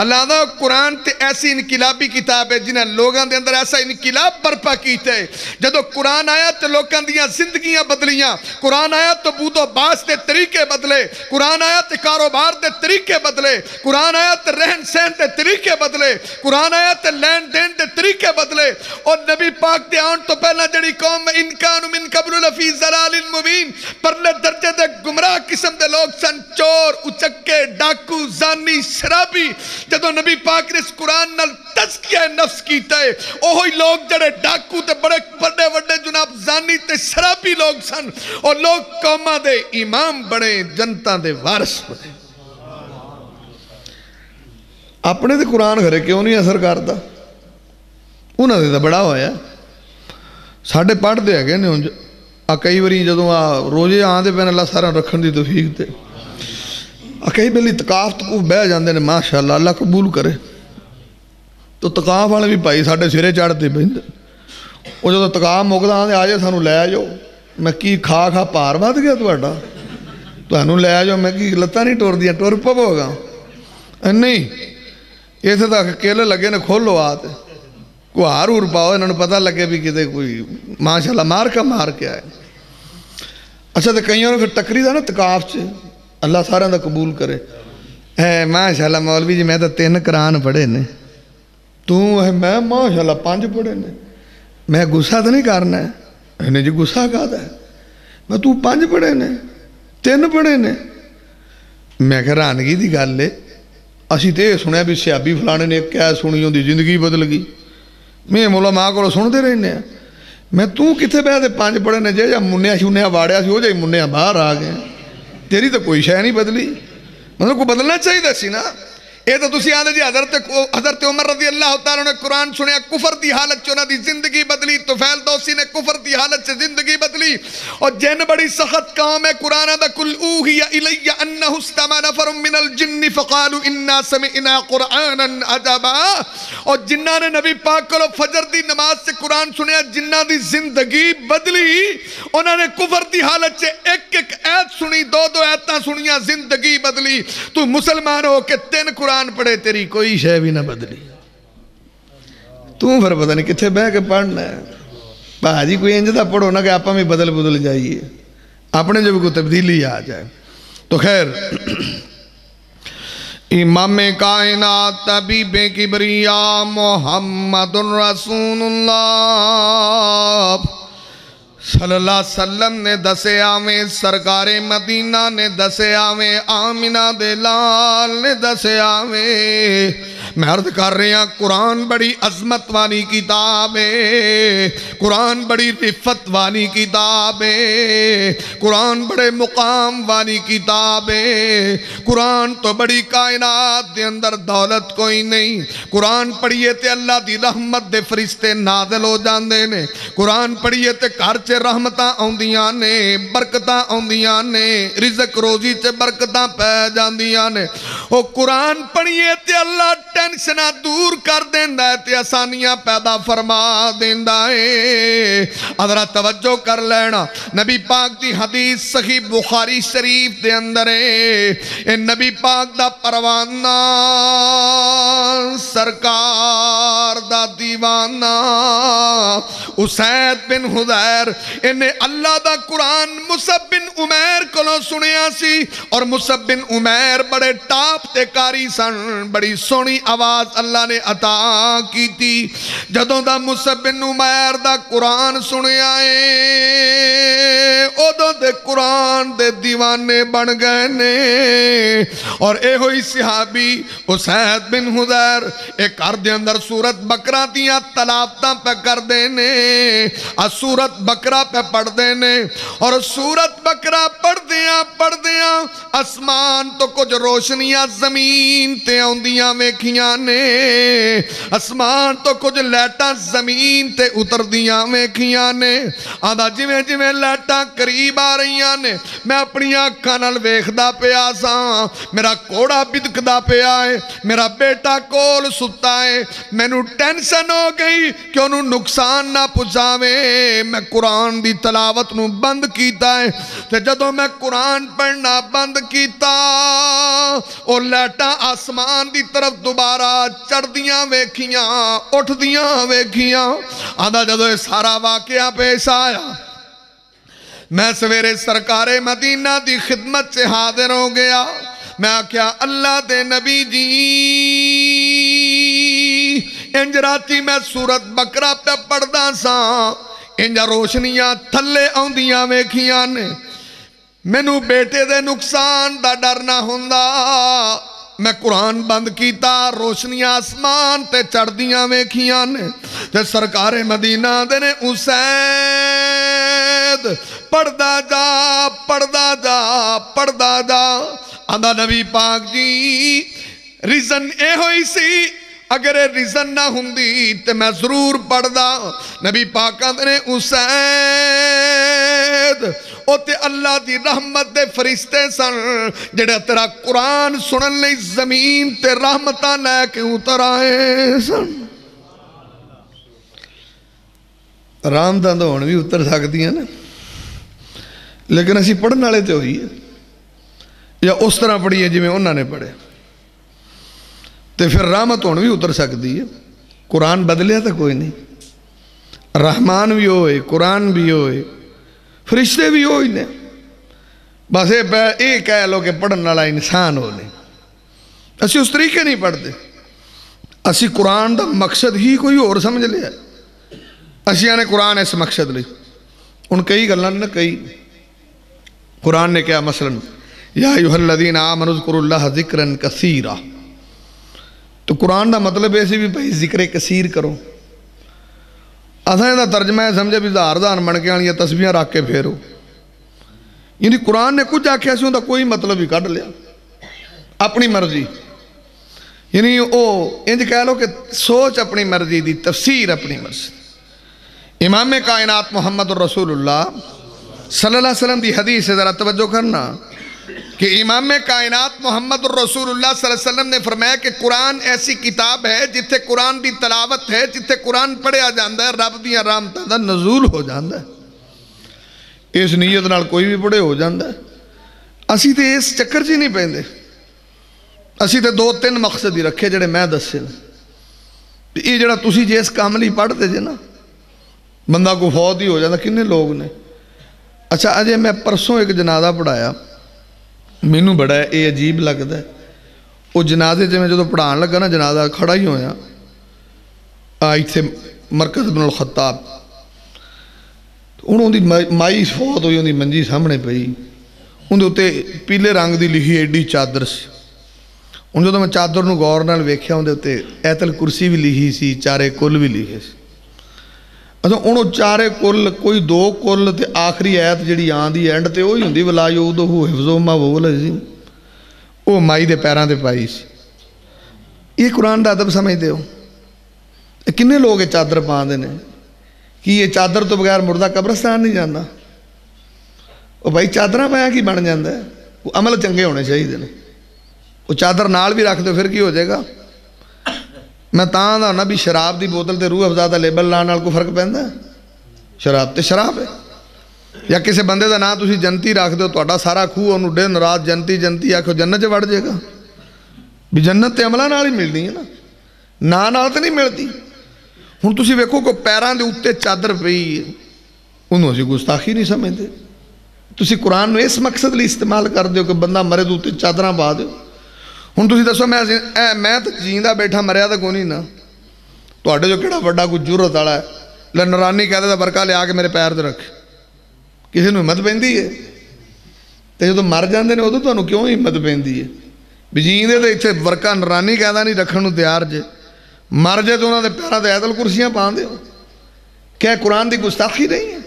اللہ دا قرآن تے ایسی انقلابی کتاب ہے جنہیں لوگاں دے اندر ایسا انقلاب برپا کیتے ہیں جدو قرآن آیا تو لوگاں دیاں زندگیاں بدلیاں قرآن آیا تو بود و باس دے طریقے بدلے قرآن آیا تو کاروبار دے طریقے بدلے قرآن آیا تو رہن سہن دے طریقے بدلے قرآن آیا تو لین دین دے طریقے بدلے اور نبی پاک دے آن تو پہلا جڑی قوم میں انکانو من قبل لفی ضلال مبین پرلے درجے دے گمراہ قسم دے لوگ سن چور اچکے ڈاکو زانی شرابی جدو نبی پاک نے اس قرآن نال تزکیہ نفس کیتا ہے اوہی لوگ جڑے ڈاکو تے بڑے بڑے بڑے جناب زانی تے شرابی لوگ سن اور لوگ قومہ دے امام بڑے جنتا دے وارث بڑے اپنے دے قرآن گھرے کیوں نہیں اثر کرتا انہاں دے تا بڑا ہویا ساڑھے پڑھ دے گئے نے کئی وری جدو روزے آن دے پہنے اللہ سارا رکھن دی توفیق دے کئی بلی تقاف تقوف بہ جاندے نے ماشاءاللہ اللہ قبول کرے تو تقاف والے بھی پائی ساڑھے سرے چاڑتے بہندے وہ جو تقاف موقع آنے آجے سانو لے آجو میں کی کھا کھا پار بات گیا تو اٹھا تو انہوں لے آجو میں کی لتا نہیں ٹور دیا ٹور پب ہوگا نہیں یہ سے تک کیلے لگے نے کھولو آتے کوئی ہار اور پاؤ انہوں نے پتہ لگے بھی کتے کوئی ماشاءاللہ مار کا مار کے آئے اچھا تو کئیوں نے پھر ٹکری دا نا تقاف چھے اللہ سارا دا قبول کرے ماشاءاللہ مولوی جی میں تو 3 قرآن پڑھے نے تو میں ماشاءاللہ 5 پڑھے نے میں گسا تو نہیں کرنا ہے انہیں جی گسا کہا ہے میں تو 5 پڑھے نے 3 پڑھے نے میں کہہ رانگی دی گال لے اسی تے سنیا بھی سیابی فلانے نے کیا سنیوں دی زندگی بدل گئی میں مولا ماں کو سن دے رہے ہیں میں تو کتے بے دے 5 پڑھے نے جے یا منیا شنیا واڑیا سی ہو جائے منیا باہر آ گئے تیری تو کوئی شے نہیں بدلی مطلب کو بدلنا چاہیے دا سی نا یہ تو تسی آدھے جی حضرت عمر رضی اللہ تعالیٰ نے قرآن سنیا کفر دی حالت چونا دی زندگی بدلی طفیل دوسی نے کفر دی حالت سے زندگی بدلی اور جن بڑی سخت کام ہے قرآن دا کل اوہی الی انہو استمع نفر من الجن فقالوا انا سمعنا قرآنا عجبا اور جنہ نے نبی پاک کو فجر دی نماز سے قرآن سنیا جنہ دی زندگی بدلی انہوں نے کفر دی حالت سے ایک ایت سنی 2 ایتاں سنیا زندگی بدلی تو مسلمان ہو کہ 3 قرآن پڑھے تیری کوئی شے بھی نہ بدلی تو پھر پتہ نہیں کتھے بہ کے پڑھنا ہے بھاجی کوئی انجدہ پڑھو نہ کہ آپ میں بدل جائیے اپنے جو بھی کوئی تبدیلی آ جائے تو خیر امام کائنات طبیب کبریا محمد رسول اللہ صلی اللہ علیہ وسلم نے دسے آویں سرکار مدینہ نے دسے آویں آمینہ دے لال نے دسے آویں میں عرض کر رہے ہیں قرآن بڑی عظمت وانی کتاب ہے قرآن بڑی رفت وانی کتاب ہے قرآن بڑے مقام وانی کتاب ہے قرآن تو بڑی کائنات دے اندر دولت کوئی نہیں قرآن پڑھیے تے اللہ دی رحمت دے فرشتے نازل ہو جاندے نے قرآن پڑھیے تے گھر چے رحمتاں آندیاں نے برکتاں آندیاں نے رزق روزی چے برکتاں پہ جاندیاں نے او قرآن پڑھیے تے اللہ ٹینشنہ دور کر دیندہ ہے تے آسانیاں پیدا فرما دیندہ ہے حضرت توجہ کر لینا نبی پاک دی حدیث صحیح بخاری شریف دے اندر ہے اے نبی پاک دا پروانہ سرکار دا دیوانہ اسید بن حضیر انہیں اللہ دا قرآن مصعب بن عمیر کلوں سنیا سی اور مصعب بن عمیر بڑے ٹاپ تے کاری سن بڑی سونی آواز اللہ نے عطا کی تھی جدوں دا مصعب بن عمیر دا قرآن سنیا ہے او دو دے قرآن قرآن دے دیوانے بن گئے نے۔ اور اے ہوئی صحابی اسید بن حضیر ایک کر دے اندر سورت بقرہ دیاں تلاوتاں پہ کر دینے، سورت بقرہ پہ پڑھ دینے، اور سورت بقرہ پڑھ دیاں اسمان تو کچھ روشنیاں زمین تے آندیاں ویکھیاں نے، اسمان تو کچھ لیٹاں زمین تے اتر دیاں ویکھیاں نے۔ آدھا جویں جویں لیٹاں قریب آ رہیاں نے میں اپنی آنکھاں نال ویکھدا پیا ساں، میرا کوڑا بدکدا پیا ہے، میرا بیٹا کول ستا ہے، مینوں ٹینشن ہو گئی کہ انہوں نقصان نہ پہنچاوے۔ میں قرآن دی تلاوت نو بند کیتا ہے، تے جدوں میں قرآن پڑھنا بند کیتا اور لیٹاں آسمان دی طرف دوبارہ چڑھ دیاں ویکھیاں، اٹھ دیاں ویکھیاں۔ آدھا جدوں یہ سارا واقعہ پیش آیا میں سویرے سرکار مدینہ دی خدمت سے حاضر ہو گیا۔ میں کیا اللہ دے نبی جی انج راتی میں سورت بقرہ پہ پڑھدا ساں، انجا روشنیاں تھلے آندیاں ویکھیاں نے، مینوں بیٹے دے نقصان دا ڈر نہ ہوندا۔ میں قرآن بند کیتا، روشنیاں آسمان تے چڑھ دیاں ویکھیاں نے، تے سرکار مدینہ دے نے اسید پڑھدا جا پڑھدا جا پڑھدا جا۔ آدھا نبی پاک جی ریزن اے ہوئی سی، اگر ریزن نہ ہوندی تے میں ضرور پڑھدا۔ نبی پاک نے اسید او تے اللہ دی رحمت دے فرشتے سن جڑے تیرا قرآن سنن لئی زمین تے رحمتاں لے کے اتر آئے سن۔ رحمتاں تو ہن بھی اتر سکدیاں نا، لیکن اسی پڑھن والے تے ہوئی ہے یا اس طرح پڑھیے جویں انہاں نے پڑھے، تے پھر رحمت ہون بھی اتر سکتی ہے۔ قرآن بدلیا تو کوئی نہیں، رحمان بھی ہوئے، قرآن بھی ہوئے، فرشتے بھی ہوئے نے، بس یہ کہہ لو کہ پڑھن والا انسان ہونے۔ اسی اس طریقے نہیں پڑھتے، اسی قرآن دا مقصد ہی کوئی اور سمجھ لیا، اسی نے قرآن اس مقصد لی۔ ان کئی گلاں نے کئی قرآن نے کیا مثلا یا ایھا الذین آمنوا اذکروا اللہ ذکرا کثیرا، تو قرآن دا مطلب ایسے بھی بھائی ذکر کثیر کرو۔ اساں دا ترجمہ ہے سمجھے بھی ہزار بن کے آنی تسبیحاں رکھ کے پھیرو، یعنی قرآن نے کچھ آکھیا سی اوندا کوئی مطلب ہی کڈ لیا اپنی مرضی، یعنی او انج کہہ لو کہ سوچ اپنی مرضی دی، تفسیر اپنی مرضی۔ امام کائنات محمد الرسول اللہ صلی اللہ علیہ وسلم دی حدیث سے ذرا توجہ کرنا کہ امام کائنات محمد الرسول اللہ صلی اللہ علیہ وسلم نے فرمایا کہ قرآن ایسی کتاب ہے جتھے قرآن دی تلاوت ہے، جتھے قرآن پڑھیا جاندہ ہے رب دیاں رحمتاں دا نزول ہو جاندہ ہے۔ اس نیت نال کوئی بھی پڑھے ہو جاندہ ہے۔ اسی تے اس چکر جی نہیں پیندے، اسی تے دو تین مقصد ہی رکھے جڑے میں دسے یہ جڑا تسی جیس کام لی پڑھتے جے نا بندہ کو فوت ہی ہو جاندہ، کنے لوگ نے۔ اچھا اجے میں پرسوں ایک جنازہ پڑھایا، مینوں بڑا ہے یہ عجیب لگتا ہے، وہ جنازے میں جدو پڑھان لگا نا جنازہ کھڑا ہی ہویا ایتھے مرکز بن الخطاب، انہوں دی مائی فوت ہوئی، انہوں دی منجی سامنے پئی، انہوں تے پیلے رنگ دی لکھی ایڈی چادر سی، انہوں جدو میں چادر نو غور نال ویکھیا انہوں تے ایت الکرسی بھی لکھی سی، چارے کل بھی لکھے سی۔ اچھا انہوں چارے کل کوئی دو کل تے آخری آیت جڑی آن دی اینڈ تے وہی ہوندی ولا یؤدہ حفظہما وہو العظیم، وہ مائی دے پیراں تے پائی سی۔ یہ قرآن دا ادب سمجھتے ہو؟ کنے لوگ یہ چادر پاندے نے کہ یہ چادر تو بغیر مردہ قبرستان نہیں جانا؟ وہ بھائی چادرہ پایا کی بن جاندہ ہے؟ وہ عمل چنگے ہونے چاہیے نے، وہ چادر نال بھی رکھ دو پھر کی ہو جائے گا؟ میں تاں دا نا بھی شراب دی بوتل تے روح افزا دا لیبل لان نال کو فرق پیندا ہے؟ شراب تے شراب ہے۔ یا کسی بندے دا نا تسی جنتی رکھ دو تہاڈا سارا کھو انہوں دن رات جنتی جنتی آکھو جنت چ وڑ جائے گا؟ بھی جنت تے عملاں نال ہی ملنی ہے نا، نال تے نہیں ملتی۔ ہن تسی ویکھو کہ پیراں دے اوتے چادر پئی انہوں اسی گستاخی نہیں سمجھتے، تسی قرآن نو اس مقصد لئی استعمال کر دیو کہ بندہ مرے دے اوتے چادراں پا دیو۔ ہن تسی دسو میں تو جیندہ بیٹھا مریا تو کونی نا، تہاڈے جو کیڑا بڑا کوئی جرت والا ہے لنرانی کہہ دے برکا لے آ کے میرے پیر تے رکھ، کسی نو ہمت پیندی ہے؟ تو جدو مر جاندے نے ادو تمہیں کیوں ہمت پیندی ہے بھی جیندے تو اتنے ورکا نورانی قائدہ نہیں رکھن نو تیار جے مر جائے تو انہوں نے پیرا تو ایدل کرسیاں پان دے ہو کیا قرآن دی گستاخی نہیں ہے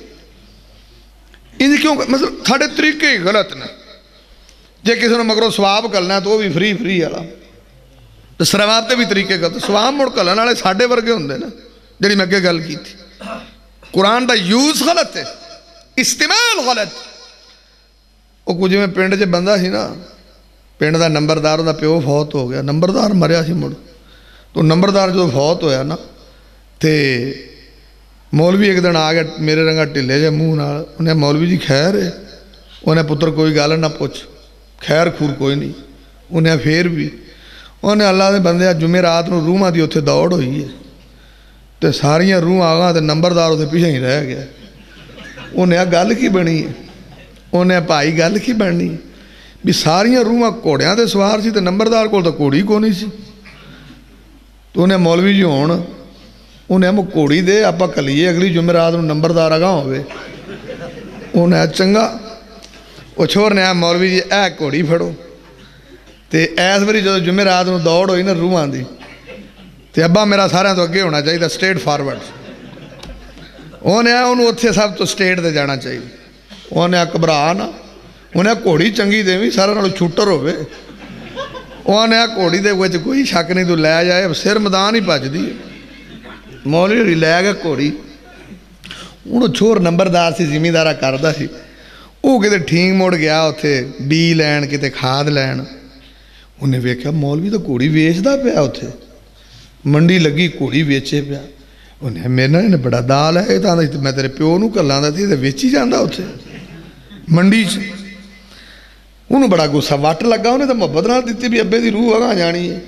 ان کیوں مطلب ساڑھے طریقے ہی غلط نے جے کسی نے مگروں سواب کرنا ہے تو وہ بھی فری والا تو سرواب تے بھی طریقے کرتا سواب مڑ کرنا والے ساڑھے ورگے ہوندے نا جڑی میں اگے گل کی تھی قرآن دا یوز غلط ہے استعمال غلط وہ کچھ میں پنڈ چ بندہ سی نا پنڈ دا نمبردار دا پیو فوت ہو گیا نمبردار مریا سی مڑ تو نمبردار جو فوت ہویا نا تے مولوی ایک دن آ گیا میرے رنگا ٹلے جے منہ نال انہیں مولوی جی خیر ہے انہیں پتر کوئی گل نہ پوچھ خیر خور کوئی نہیں انہیں پھر بھی انہیں اللہ دے بندے جمعے رات نو روحاں دی اتھے دوڑ ہوئی ہے تے ساریاں روح آگاں تے نمبردار اتھے پیچھے ہی رہ گیا انہیں گل کی بنی ہے انہیں بھائی گل کی بننی بھی ساریاں روحاں گھوڑیاں تے سوار سی تے نمبردار کول تے گھوڑی کو نہیں سی تو انہیں مولوی جی ہون انہیں ہم گھوڑی دے آپ کلیے اگلی جمعرات نو نمبردار آگاں ہوئے انہیں چنگا وہ چھوڑ نے مولوی جی اے گھوڑی پھڑو تے ایس بری جو جمعرات نو دوڑ ہوئی نا روحاں دی تے ابا میرا سارے تو اگے ہونا چاہیے سٹیٹ فارورڈ انہیں اتھے سب تو سٹیٹ دے جانا چاہیے انہیں گھبرا نا انہیں گھوڑی چنگی دے سارے نالوں چھوٹر ہوئے انہیں گھوڑی دے کوئی شک نہیں تو لے جائے سر میدان ہی بج دی مولوی لے گیا گھوڑی انہوں چھوڑ نمبردار سی زمیندارہ کردہ سی وہ کتے ٹھینگ موڑ گیا اتھے بی لین کتے کھاد لین انہیں ویکھیا مولوی تو گھوڑی ویچدا پیا اتھے منڈی لگی گھوڑی ویچے پیا انہیں میرے نے بڑا دال ہے میں تیرے پیو نو کلاں دا سی تے ویچی جاندا اتھے منڈی چ انہوں بڑا گسا وٹ لگا انہیں تو محبت نال دیتی بھی ابے دی روح اگاں جانی ہے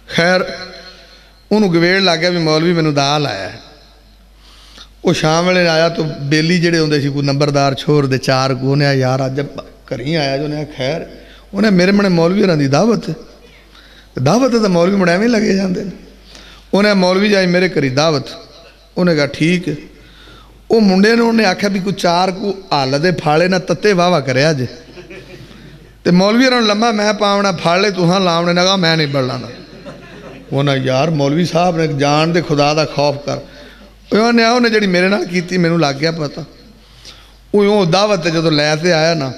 خیر انہوں گویڑ لگ گیا بھی مولوی مینوں دال آیا ہے وہ شام ویلے آیا تو بیلی جڑے ہوندے سی کوئی نمبردار چھوڑ دے چار کو انہیں یار اج گھریں آیا جو انہیں خیر انہیں میرے منے مولوی ہوراں دی دعوت ہے تو مولوی مڑے میں لگے جاندے انہیں مولوی جائی میرے کری دعوت انہیں کہا ٹھیک ہے وہ منڈے نے انہیں آکھا بھی کوئی چار کو حال دے پھاڑے نہ تتے واہ کریا جے تے مولوی ہوراں لمبا میں پاونا پھاڑے تو ہاں لاونے نے کہا میں نہیں بڑھنا انہیں یار مولوی صاحب نے جان دے خدا دا خوف کر انہیں جڑی میرے نال کیتی مینوں لگ گیا پتا وہ دعوت جدو لے تے آیا نا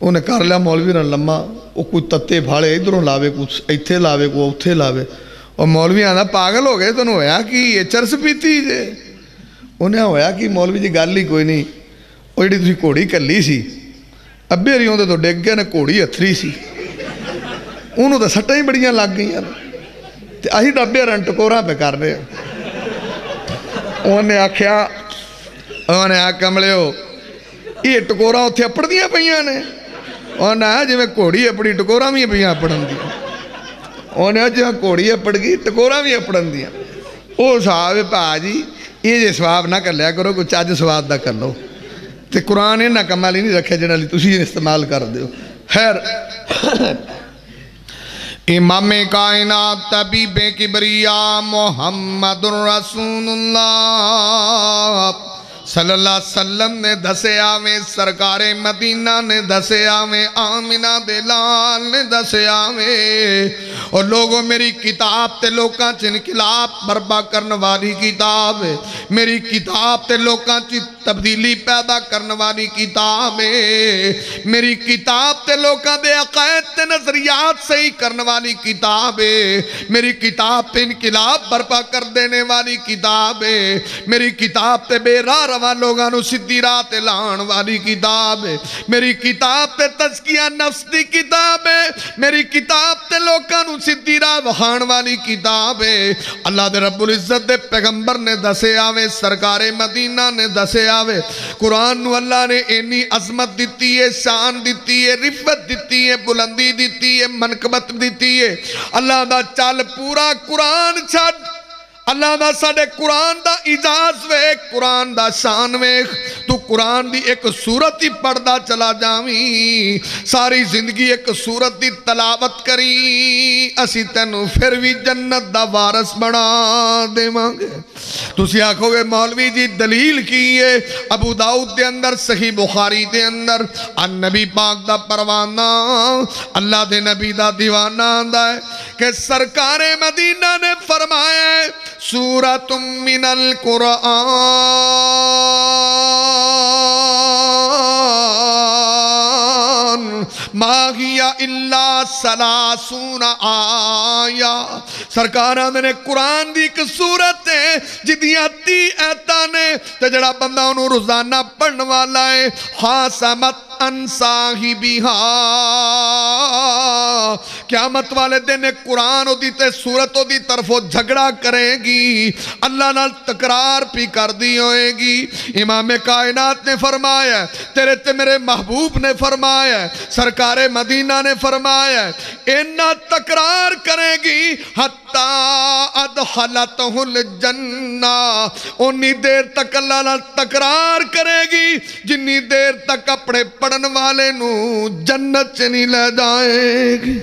انہیں کر لیا مولوی نے لما وہ کوئی تتے پھاڑے ادھروں لاوے کوئی ایتھے لاوے کوئی اتھے لاوے اور مولوی آندا پاگل ہو گئے تو انہوں ہویا کہ یہ چرس پیتی جے انہیں ہویا کہ مولوی جی گل ہی کوئی نہیں وہ جڑی تسی گھوڑی کلی سی ابے ریوں دے تو ڈگ گئے نے گھوڑی ہتھری سی انہوں تو سٹاں ہی بڑیاں لگ گئیاں تے اسی ڈبے رن ٹکوراں پہ کر رہے انہیں آکھیا کملے ہو یہ ٹکوراں اتھے اپڑ دیاں پئیاں نے انہیں جی میں گھوڑی اپڑی ٹکوراں بھی پئیاں اپڑن دیاں انہیں جی میں گھوڑی اپڑ گئی ٹکوراں بھی اپڑن دیاں وہ صاحب پا جی یہ جے سواب نہ کر لیا کرو کوئی چاج سواب دا کر لو تے قرآن انہاں کمال ہی نہیں رکھے جنہاں لی تسی استعمال کر دیو خیر امام کائنات طبیب کبریا محمد رسول اللہ صلی اللہ علیہ وسلم نے دسے آویں سرکار مدینہ نے دسے آویں آمنہ دے لال نے دسے آویں اور لوگوں میری کتاب تے لوکاں چ انقلاب برپا کرنے والی کتاب ہے میری کتاب تے لوکاں چ تبدیلی پیدا کرنے والی کتاب ہے میری کتاب تے لوکاں دے عقائد تے نظریات صحیح کرنے والی کتاب ہے میری کتاب تے انقلاب برپا کر دینے والی کتاب ہے میری کتاب تے بے راہ رواں لوگاں نو سدھی راہ تے لان والی کتاب ہے میری کتاب تے تزکیہ نفس دی کتاب ہے میری کتاب تے لوکاں نو سدھی راہ وہان والی کتاب ہے اللہ دے رب العزت دے پیغمبر نے دسے آوے سرکار مدینہ نے دسے آوے قرآن نو اللہ نے اینی عظمت دیتی ہے شان دیتی ہے رفت دیتی ہے بلندی دیتی ہے منقبت دیتی ہے اللہ دا چال پورا قرآن چھڑ اللہ دا ساڈے قرآن دا اجاز ویکھ، قرآن دا شان ویکھ، تو قرآن دی ایک سورت ہی پڑھدا چلا جاویں، ساری زندگی ایک سورت دی تلاوت کری، اسی تینوں پھر بھی جنت دا وارث بنا دیواں گے۔ تسی آکھو گے مولوی جی دلیل کی ہے؟ ابو داؤد دے اندر، صحیح بخاری دے اندر، نبی پاک دا پروانہ، اللہ دے نبی دا دیوانہ آندا ہے کہ سرکار مدینہ نے فرمایا ہے سورۃ من القرآن ما ہی الا ثلاثون آیا، سرکار نے قرآن دی ایک سورت ہے جدیاں 30 ایتاں نے، تے جڑا بندہ انہوں روزانہ پڑھن والا ہے خاصمت ان صاحبہا، قیامت والے دن قرآن دی تے سورت دی طرفوں جھگڑا کرے گی، اللہ نال تکرار بھی کر دی ہوئے گی۔ امام کائنات نے فرمایا ہے، تیرے تے میرے محبوب نے فرمایا ہے، سرکار مدینہ نے فرمایا ہے، اینا تکرار کرے گی حتی ادخلتہ الجنہ، انی دیر تک اللہ نال تکرار کرے گی جنی دیر تک اپنے پڑھن والے نو جنت چنی لے جائے گی۔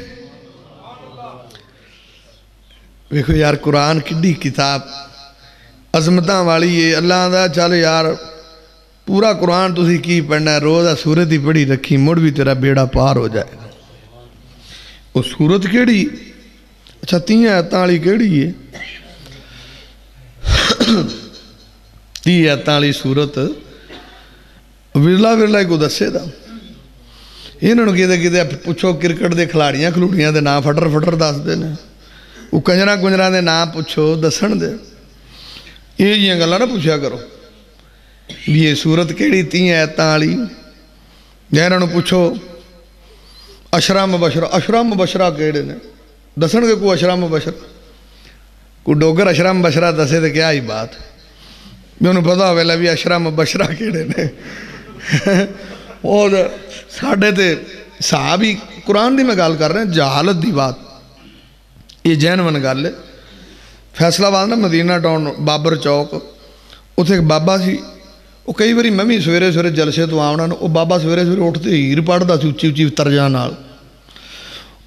ویکھو یار قرآن کڈی کتاب عظمتاں والی ہے، اللہ دا چل یار پورا قرآن تسی کی پڑھنا ہے، روزہ سورت ہی پڑھی رکھی، مڑ بھی تیرا بیڑا پار ہو جائے گا۔ وہ سورت کیڑی؟ اچھا 30 آیتاں والی کیڑی ہے؟ 30 آیتاں والی سورت ورلا کو دسے دا، انہوں نے کدے پوچھو کرکٹ دے کھلاڑیاں کھلوڑیاں دے نام فٹر دس دے نے، وہ کنجراں دے نام پوچھو دسن دے، یہ جیاں گلاں نہ پوچھا کرو بھی یہ سورت کیڑی 30 آیتاں والی، یا انہوں نے پوچھو اشرا مبشرہ کیڑے نے، دسن گے کوئی اشرا مبشرہ، کوئی ڈوگر اشرا مبشرہ دسے تو کیا ہی بات، بھی انہوں پتا ہوئے بھی اشرا مبشرہ کیڑے نے۔ اور ساڑھے تے صحابی قرآن دی میں گال کر رہے ہیں، جہالت دی بات یہ جینون گال ہے۔ فیصلہ آباد نا مدینہ ٹاؤن بابر چوک، اتھے ایک بابا سی، وہ کئی باری میں بھی سویرے جلسے تو آونا، وہ بابا سویرے اٹھتے ہیر پڑھدا سی اچھی ترجاں نال۔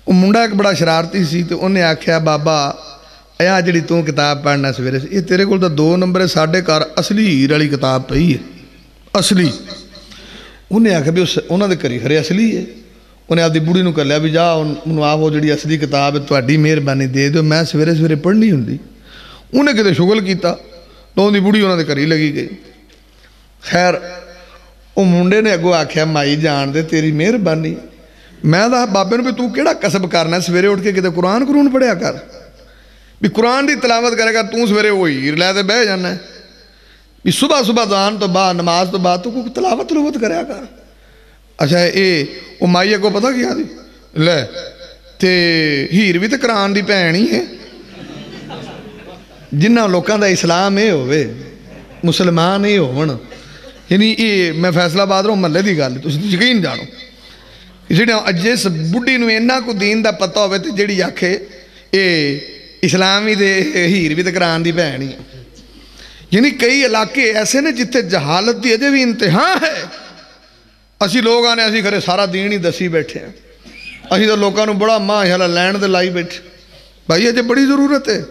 وہ منڈا ایک بڑا شرارتی سی، تو انہیں آکھیا بابا اے جڑی تو کتاب پڑھنا سویرے سے، یہ تیرے کول تا 2 نمبر ہے، ساڑھے کار اصلی ہیر والی کتاب پئی ہے، اصلی۔ انہیں آکھیا بھی انہاں دے کری خرے اصلی ہے، انہیں آپ دی بوڑھی نو کر لیا بھی جا انہوں آپ وہ جڑی اصلی کتاب ہے تہاڈی مہربانی دے دو، میں سویرے پڑھنی ہوندی۔ انہیں کتے شغل کیتا تو ان دی بوڑھی انہاں دے کری لگی گئی۔ خیر وہ منڈے نے اگو آکھیا مائی جان دے تیری مہربانی، میں دا بابے نو بھی تو کیڑا کسب کرنا ہے، سویرے اٹھ کے کتے قرآن پڑھیا کر، بھی قرآن دی تلاوت کرے گا، تو سویرے وہ ہیر لے دے بہ جانا ہے، بھی صبح دان تو بعد نماز تو بعد تو کوئی تلاوت کریا کر۔ اچھا وہ مائی اگو پتہ کیا دی لے تے ہیر بھی تے قرآن دی بھین ہی ہے، جنہاں لوکاں دا اسلام اے ہوئے مسلمان اے ہون، یعنی یہ میں فیصلہ آباد رہا ہوں محلے دی گل، تسی یقین جانو جس بڈھی نو اینا کو دین دا پتہ ہوئے تے جڑی آکھے اے اسلامی دے ہیر بھی تے قرآن دی بھین ہی، یعنی کئی علاقے ایسے نے جتے جہالت دی اجے بھی انتہا ہے۔ اسی لوگ آنے اسی کھرے سارا دین ہی دسی بیٹھے ہیں، اسی تو لوگوں بڑا ماں لین دے لائی بیٹھے، بھائی اجے بڑی ضرورت ہے۔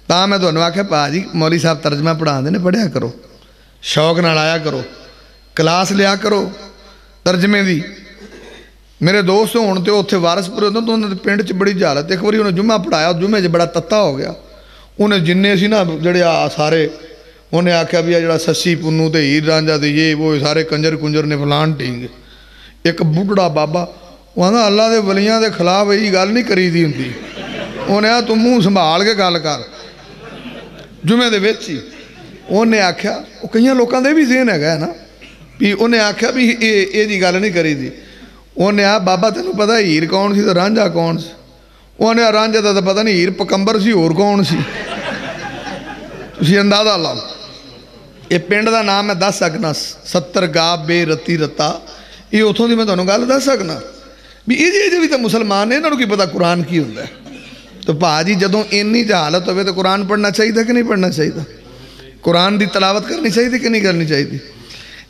تاں میں تمہیں آکھیا پا جی مولوی صاحب ترجمہ پڑھا دے نے، پڑھیا کرو، شوق نال آیا کرو، کلاس لیا کرو ترجمے دی۔ میرے دوست ہون تے اتھے وارث پورے ہوندے تو انہوں نے پنڈ چ بڑی جہالت، ایک باری انہیں جمعہ پڑھایا، جمعے چ بڑا تتا ہو گیا، انہیں جننے سی نا جڑے سارے انہیں آکھیا بھی جڑا سسی پنو تے ہیر رانجا تے یہ وہ سارے کنجر نے فلان ٹینگے۔ ایک بڑھڑا بابا وہاں اللہ دے ولیاں دے خلاف یہ گل نہیں کری دی ہوندی، انہیں آ تم منہ سنبھال کے گل کر جمعے دے وچ ہی۔ انہیں آکھیا وہ کئیاں لوکاں دے بھی ذہن ہے نا بھی انہیں آکھیا بھی یہ دی گل نہیں کری دی۔ انہیں آ بابا تینوں پتہ ہیر کون سی تو رانجا کون سی؟ انہیں رانجا دا پتہ نہیں، ہیر پکمبر سی اور کون سی؟ تسی اندازہ لاؤ۔ یہ پنڈ دا نام میں دس سکنا 70 گا بے رتی رتا، یہ اتھوں دی میں تمہیں گل دس سکنا بھی یہ بھی تو مسلمان نے، انہوں کی پتہ قرآن کی ہوتا ہے۔ تو جی جدوں اینی جہالت ہوئے تو قرآن پڑھنا چاہیے کہ نہیں پڑھنا چاہیے؟ قرآن دی تلاوت کرنی چاہیے کہ نہیں کرنی چاہیے؟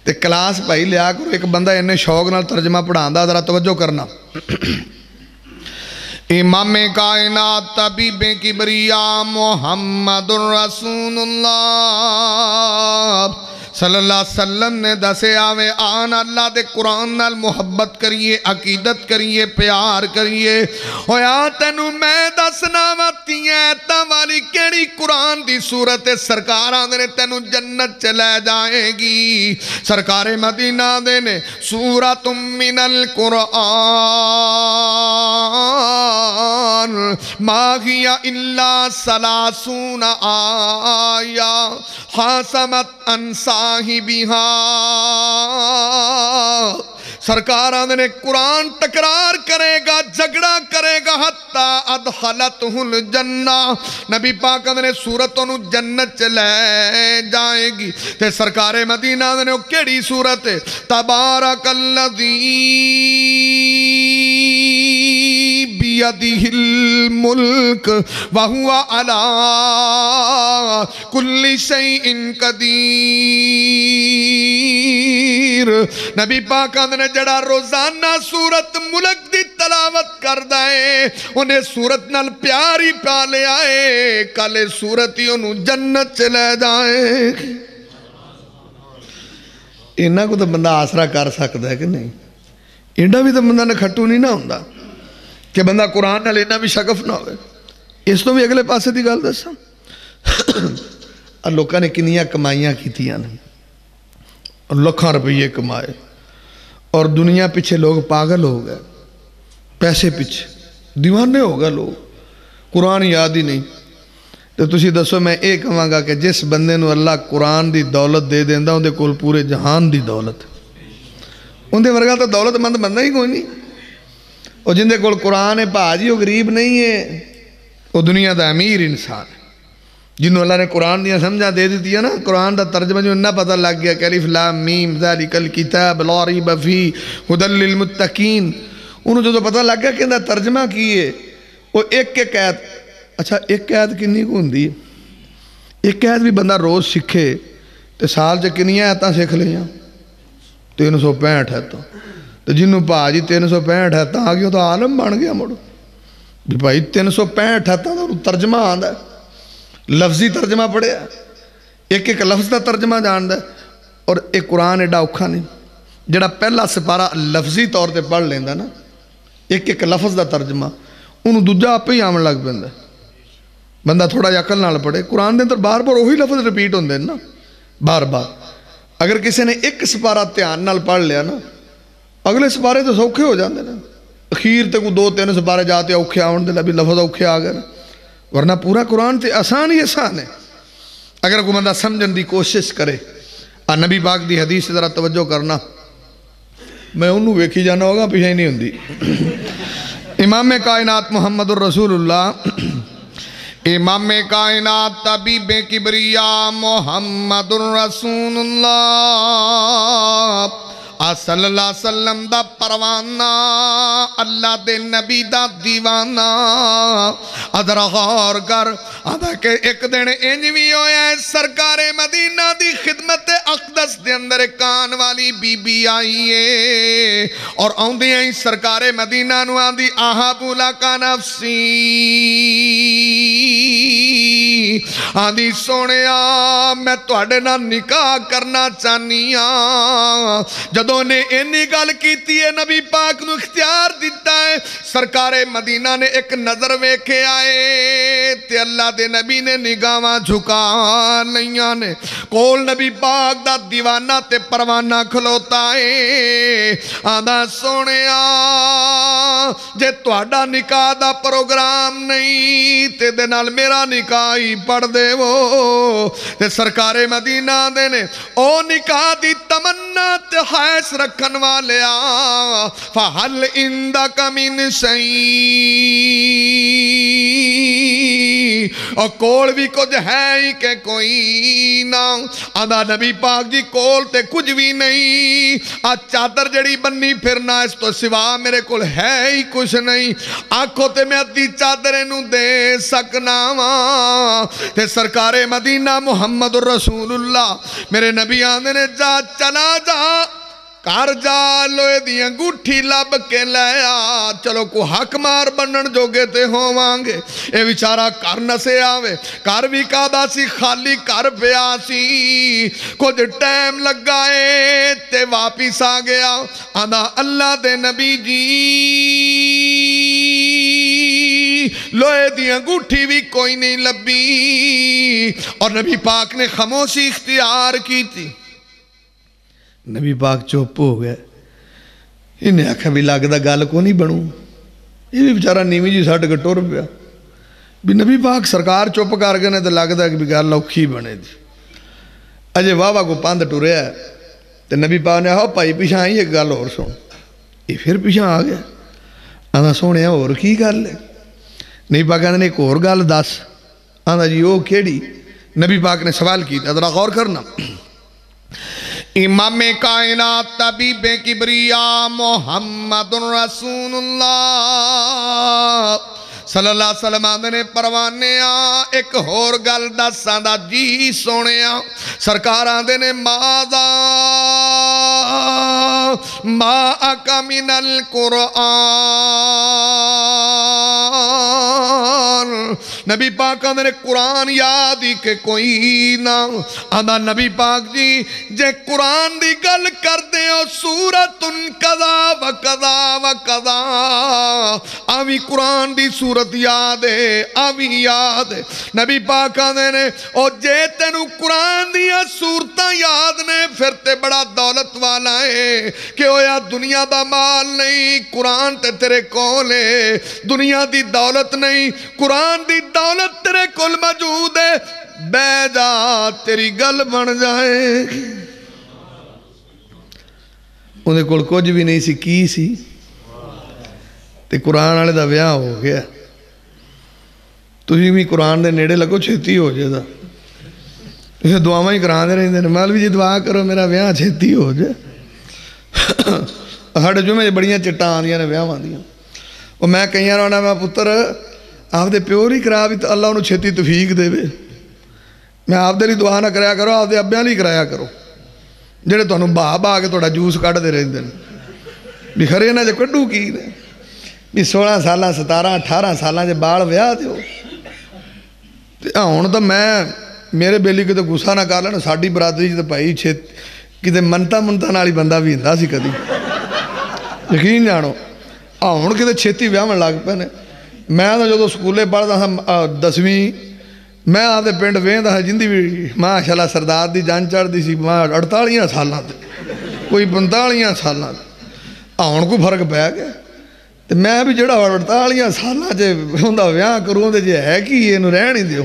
تو کلاس بھائی لیا کرو، ایک بندہ انہیں شوق نال ترجمہ پڑھاندہ، ذرا توجہ کرنا۔ امام کائنات طبیب کبریا محمد الرسول اللہ صلی اللہ علیہ وسلم نے دسے آوے آن اللہ دے قرآن نال محبت کریے، عقیدت کریے، پیار کریے۔ ہویا تینو میں دسنا واتیاں ایتاں والی کیڑی قرآن دی صورت سرکار آندھنے تینو جنت چلے جائے گی۔ سرکار مدینہ دینے سورۃ من القرآن ما ہی الا 30 آیا حاسمت انسا ہی بہا۔ سرکار آندھنے قرآن تکرار کرے گا، جھگڑا کرے گا، حتی ادخلتہ الجنہ، نبی پاک آندھنے سورتوں نو جنت چلے جائے گی۔ تے سرکار مدینہ آندھنے وہ کیڑی سورت ہے؟ تبارک الذی بیدہ الملک وہو علی کل شیء قدیر۔ نبی پاک آندھنے جڑا روزانہ سورت ملک دی تلاوت کر دائے انہیں سورت نال پیاری پالے آئے، کالے سورتی انہوں جنت چلے جائے۔ انہاں کو تو بندہ آسرا کر سکتا ہے کہ نہیں؟ انہاں بھی تو بندہ نے کھٹو نہیں نہ ہوندہ کہ بندہ قرآن نہ لینا بھی شگف نہ ہوئے۔ اس تو بھی اگلے پاسے دی گل دساں، لوکاں نے کنیاں کمائیاں کیتیاں نے اور لکھاں روپیے کمائے اور دنیا پیچھے لوگ پاگل ہو گئے، پیسے پیچھے دیوانے ہو گئے لوگ، قرآن یاد ہی نہیں۔ تو تسی دسو میں ایک کہاں گا کہ جس بندے نو اللہ قرآن دی دولت دے دیندہ ان دے کول پورے جہان دی دولت، ان دے ورگا تو دولت مند بندہ ہی کوئی نہیں۔ اور جن دے کول قرآن ہے جی وہ غریب نہیں ہے، وہ دنیا دا امیر انسان ہے۔ جنہوں اللہ نے قرآن دیا سمجھا دے دیتی ہے نا، قرآن دا ترجمہ جو نہ پتہ لگ گیا کہ الف لام میم ذالک الکتاب لا ریب فیہ ھدی للمتقین، انہوں جو پتہ لگ گیا کہ اندہ ترجمہ کیے وہ ایک قید، اچھا ایک قید کنی کو ہندی ہے؟ ایک قید بھی بندہ روز سکھے تو سال چ کنیاں ایتاں سکھ لیاں؟ 365 ہے تو جنہوں جی 365 ہے تاں آگیا تو عالم بن گیا مڑو بھی بھائی 365 ہے تو ترجمہ آندہ ہے، لفظی ترجمہ پڑھے ہے، ایک ایک لفظ دا ترجمہ جاندہ ہے۔ اور ایک قرآن ایڈا اوکھا نہیں جڑا پہلا سپارہ لفظی طور تے پڑھ لیندہ نا، ایک ایک لفظ دا ترجمہ انہوں دوجہ آپ ہی آمن لگ پہندہ ہے۔ بندہ تھوڑا یقل نال پڑھے، قرآن دے اندر بار بار وہی لفظ ریپیٹ ہوندے نا، بار بار۔ اگر کسی نے ایک سپارہ دھیان نال پڑھ لیا نا، اگلے سپارے تو سوکھے ہو جاندے نا، اخیر تے کو 2-3 سپارے جاتے اوکھے آن دے لبی لفظ اوکھے آ گئے نا، ورنہ پورا قرآن تے آسان ہی آسان ہے اگر کوئی بندہ سمجھن دی کوشش کرے۔ نبی پاک دی حدیث سے ذرا توجہ کرنا، میں انہوں ویکھی جانا ہوگا پیچھے ہی نہیں ہوندی۔ امام کائنات محمد الرسول اللہ، امام کائنات طبیب کبریا محمد الرسول اللہ صلی اللہ علیہ وسلم دا پروانہ، اللہ دے نبی دا دیوانہ۔ ادھر غور کر آدھا کہ ایک دن انجوی ہویا ہے سرکار مدینہ دی خدمت اقدس دے اندر کان والی بی بی آئیے اور آندھی آئی سرکار مدینہ نو آندھی احب لک نفسی، آندھی سونیا میں توڑے نہ نکاح کرنا چاہنیا۔ جدوں نے اینی گل کیتی ہے نبی پاک نو اختیار دیتا ہے، سرکار مدینہ نے ایک نظر ویکھے آئے تے اللہ دے نبی نے نگاہاں جھکا لیاں نے، کول نبی پاک دا دیوانہ تے پروانہ کھلوتا ہے۔ آدھا سونیا جے تواڈا نکاح دا پروگرام نہیں تے دے نال میرا نکاح ہی پڑھ دے وہ۔ تے سرکار مدینہ دے نے او نکاح دی تمنا تے حیث رکھن والے فَحَلْ عِنْدَكَ مِنْ شَيْءٍ، اور کول بھی کچھ ہے ہی کہ کوئی نہ آدھا نبی پاک جی کول تے کچھ بھی نہیں چادر جڑی بنی پھرنا اس تو سوا میرے کول ہے ہی کچھ نہیں آنکھوں تے میں ادھی چادر انہوں دے سکنا تے سرکار مدینہ محمد رسول اللہ میرے نبی آندے نے جا چلا جا کار جا لوے دی انگوٹھی لب کے لیا چلو کو حق مار بنن جوگے تے ہووانگے اے بیچارہ کر نہ سے آوے کر بھی کعبہ سی خالی کر پیا سی کچھ ٹائم لگائے تے واپس آ گیا آدھا اللہ دے نبی جی لوہے دی انگوٹھی بھی کوئی نہیں لبی اور نبی پاک نے خاموشی اختیار کی تھی نبی پاک چوپ ہو گئے انہیں آکھا بھی لگتا گل کو نہیں بنوں یہ بھی بیچارہ نیوی جی سٹ کے ٹر پیا بھی نبی پاک سرکار چوپ کر گئے تو لگتا ہے کہ بھی گل اوکھی بنے دی اجے واہ کو پند ٹریا ہے تو نبی پاک نے آہو بھائی پیچھے آئی ایک گل اور سن یہ پھر پیچھے آ گیا آدھا سونے اور کی گل ہے نبی پاک نے ایک اور گل دس آدھا جی وہ کیڑی نبی پاک نے سوال کیا ذرا غور کرنا امام کائنات طبیب کبریا محمد رسول اللہ صلی اللہ علیہ وسلم آدھے نے پروانے ایک اور گل دساں دا جی سونے سرکار آدھے نے ماذا ما اکا من القرآن نبی پاک آدھے نے قرآن یاد ہی کہ کوئی نہ آدھا نبی پاک جی جے قرآن دی گل کر دے او سورت کذا و کذا و کذا آوی قرآن دی سورت یاد ہے آوی یاد ہے نبی پاک آدھے نے او جے تینو قرآن دیا سورتاں یاد نے پھر تے بڑا دولت والا ہے کہ اویا دنیا دا مال نہیں قرآن تے تیرے کولے دنیا دی دولت نہیں قرآن دی دولت تیرے کول موجود ہے بے جا تیری گل بن جائے انہیں کول کچھ بھی نہیں سی کی سی تے قرآن والے دا بیاہ ہو گیا تسی بھی قرآن دے نیڑے لگو چھتی ہو جائے دا اسے دعاواں ہی کران دے رہے ہیں مولوی جی دعا کرو میرا بیاہ چھتی ہو جائے ہڑ جو میں بڑیاں چٹاں آندیاں نے بیاہ آندیاں اور میں کہیں رونا میں پتر آپ دے پیور ہی کرا بھی تو اللہ انہوں چھتی توفیق دے بے میں آپ دے لی دعا نہ کرایا کرو آپ دے ابیاں لی کرایا کرو جڑے تو انہوں باہ کے توڑا جوس کٹ دے رہے ہیں بھی خرے نہ جو کٹو کی دے بھی 16 سالہ 17 18 سالہ جے بال ویاہ دے ہو ہون تو میں میرے بیلی کے تو گسا نہ کر لینا ساڑھی برادری جی تو پائی کتے منتا نالی بندہ بھی ہندہ سی کدی یقین جانو ہون کتے چھتی ویاہ میں لگ پہنے میں تو جو سکولے پڑھتا تھا 10ویں میں آدھے پینڈ وین تھا جندی بھی ماشاءاللہ سردار دی جان چڑھ دی سی 48 سالہ تے کوئی 45 سالہ تے ہون کو فرق پہ گیا تو میں بھی جڑا 48 سالہ جے ہوندہ ویاہ کروں دے جے ہے کہ یہ انہوں رہن ہی دیو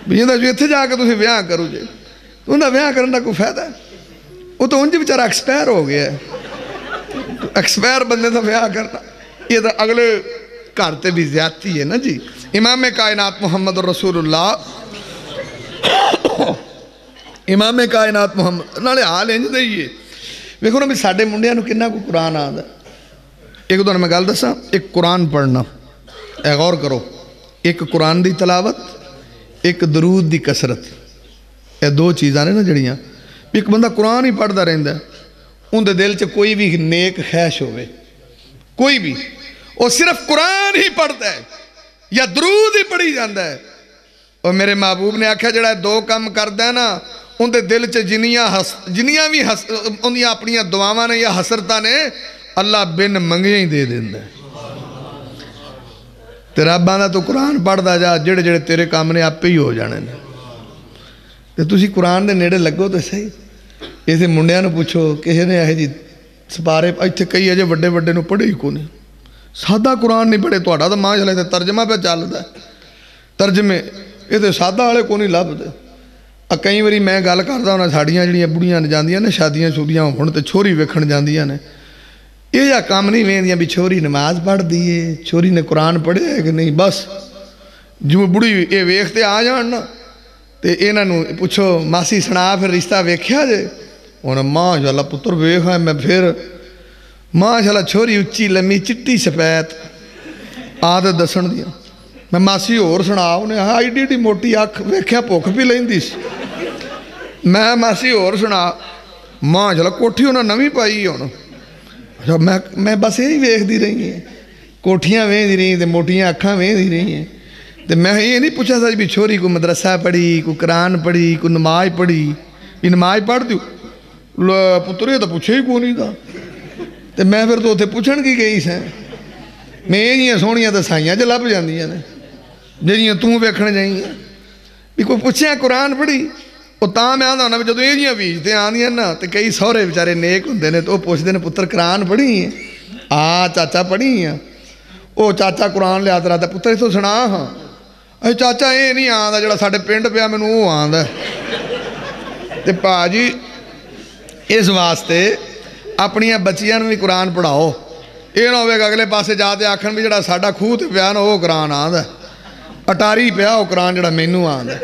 بھی جندہ جو اتھے جا کے تُسی ویاہ کرو جے تو انہوں ویاہ کرنے کو فائدہ ہے وہ تو ان جی بچارہ ایکسپائر ہو گیا ہے ایکسپائر بندے تھا ویاہ کرنا یہ تو اگلے کرتے بھی زیادتی ہے نا جی امام کائنات محمد رسول اللہ امام کائنات محمد نالے حال انج دئیے ویکھو نا بھی ساڑھے منڈیاں نو کنہ کو قرآن آدھا ایک دونوں میں گل دسا ایک قرآن پڑھنا اے غور کرو ایک قرآن دی تلاوت ایک درود دی کسرت اے دو چیزاں نے نا جڑیاں ایک بندہ قرآن ہی پڑھتا رہندا ہے ان دے دل چ کوئی بھی نیک خواہش ہوئے کوئی بھی وہ صرف قرآن ہی پڑھتا ہے یا درود ہی پڑھی جاندہ ہے اور میرے محبوب نے آکھا جڑا دو کام کردا ہے نا ان دے دل چ جنیاں بھی انہیاں اپنیاں دعاواں نے یا حسرتاں نے اللہ بن منگیاں ہی دے دیندہ ہے تیرا باندھا تو قرآن پڑھدا جا جڑے جڑے تیرے کام نے آپ پہ ہی ہو جانے نے تو تسی قرآن دے نیڑے لگو تو صحیح اسے منڈیاں نو پوچھو کسی نے آئے جی سپارے ایتھے کئی اجے وڈے وڈے نو پڑھے ہی کونے سادہ قرآن نہیں پڑھے تو اڑا تو ماں چلے تھے ترجمہ پہ چل دا ہے ترجمے یہ تو سادہ والے کو نہیں لب دے کئی باری میں گل کرتا ہونا ساڑیاں جڑیاں بڑیاں جاندیاں نے شادیاں شودیاں ہون تے چھوری ویکھن جاندیاں نے یہ جا کام نہیں ویندیاں بھی چھوری نماز پڑھ دیئے چھوری نے قرآن پڑھے ہے کہ نہیں بس ਜਿਵੇਂ ਬੁੜੀ ਇਹ ਵੇਖਤੇ ਆ ਜਾਣ ਨਾ ਤੇ ਇਹਨਾਂ ਨੂੰ ਪੁੱਛੋ ਮਾਸੀ ਸੁਣਾ ਫਿਰ ਰਿਸ਼ਤਾ ਵੇਖਿਆ ਜੇ ਹੁਣ ਮਾਸ਼ਾਅੱਲਾ ਪੁੱਤਰ ਵੇਖਾਂ ਮੈਂ ਫਿਰ ਮਾਸ਼ਾਅੱਲਾ ਛੋਰੀ ਉੱਚੀ ਲੰਮੀ ਚਿੱਟੀ ਸਫੈਦ ਆਦਤ ਦੱਸਣ ਦੀਆਂ ਮੈਂ ਮਾਸੀ ਹੋਰ ਸੁਣਾ ਉਹਨੇ ਹਾਂ ਏਡੀ ਏਡੀ ਮੋਟੀ ਅੱਖ ਵੇਖਿਆ ਭੁੱਖ ਵੀ ਲੈਂਦੀ ਸੀ ਮੈਂ ਮਾਸੀ ਹੋਰ ਸੁਣਾ ਮਾਸ਼ਾਅੱਲਾ ਕੋਠੀ ਉਹਨਾਂ ਨਵੀਂ ਪਾਈ ਹੁਣ ਅੱਛਾ ਮੈਂ ਬਸ ਇਹ ਹੀ ਵੇਖਦੀ ਰਹੀ ਹਾਂ ਕੋਠੀਆਂ ਵੇਖਦੀ ਰਹੀ ਤੇ ਮੋਟੀਆਂ ਅੱਖਾਂ ਵੇਖਦੀ ਰਹੀ ਹਾਂ ਤੇ ਮੈਂ ਇਹ ਨਹੀਂ ਪੁੱਛਿਆ ਸੀ ਵੀ ਛੋਰੀ ਕੋਈ ਮਦਰਸਾ ਪੜ੍ਹੀ ਕੋਈ ਕੁਰਾਨ ਪੜ੍ਹੀ ਕੋਈ ਨਮਾਜ਼ ਪੜ੍ਹੀ ਵੀ ਨਮਾਜ਼ ਪੜ੍ਹ ਦਿਓ ਪੁੱਤਰ ਇਹ ਤਾਂ ਪੁੱਛਿਆ ਹੀ ਕੋਈ ਨਹੀਂ ਦਾ ਤੇ ਮੈਂ ਫਿਰ ਤਾਂ ਉੱਥੇ ਪੁੱਛਣ ਕੀ ਗਈ ਸਾਂ ਮੈਂ ਇਹ ਜੀਆਂ ਸੋਹਣੀਆਂ ਤਾਂ ਸਾਈਆਂ 'ਚ ਲੱਭ ਜਾਂਦੀਆਂ ਨੇ ਜਿਹੜੀਆਂ ਤੂੰ ਵੇਖਣ ਜਾਈਆਂ ਵੀ ਕੋਈ ਪੁੱਛਿਆ ਕੁਰਾਨ ਪੜ੍ਹੀ ਉਹ ਤਾਂ ਮੈਂ ਆਉਂਦਾ ਹੁੰਦਾ ਵੀ ਜਦੋਂ ਇਹ ਜੀਆਂ ਬੀਜ ਤੇ ਆਉਂਦੀਆਂ ਨਾ ਤੇ ਕਈ ਸਹੁਰੇ ਵਿਚਾਰੇ ਨੇਕ ਹੁੰਦੇ ਨੇ ਤੇ ਉਹ ਪੁੱਛਦੇ ਨੇ ਪੁੱਤਰ ਕੁਰਾਨ ਪੜ੍ਹੀ ਹੈ ਆ ਚਾਚਾ ਪੜ੍ਹੀ ਆ ਉਹ ਚਾਚਾ ਕੁਰਾਨ ਲਿਆ ਤੇਰਾ ਤਾਂ ਪੁੱਤਰ ਇੱਥੋਂ ਸੁਣਾ ਹਾਂ ਅਏ ਚਾਚਾ ਇਹ ਨਹੀਂ ਆਉਂਦਾ ਜਿਹੜਾ ਸਾਡੇ ਪਿੰਡ ਪਿਆ ਮੈਨੂੰ ਉਹ ਆਉਂਦਾ ਤੇ ਭਾਜੀ ਇਸ ਵਾਸਤੇ ਆਪਣੀਆਂ ਬੱਚੀਆਂ ਨੂੰ ਵੀ ਕੁਰਾਨ ਪੜ੍ਹਾਓ ਇਹ ਨਾ ਹੋਵੇਗਾ ਅਗਲੇ ਪਾਸੇ ਜਾ ਕੇ ਆਖਣ ਵੀ ਜਿਹੜਾ ਸਾਡਾ ਖੂਹ ਤੇ ਪਿਆ ਨਾ ਉਹ ਕੁਰਾਨ ਆਉਂਦਾ ਅਟਾਰੀ ਪਿਆ ਉਹ ਕੁਰਾਨ ਜਿਹੜਾ ਮੈਨੂੰ ਆਉਂਦਾ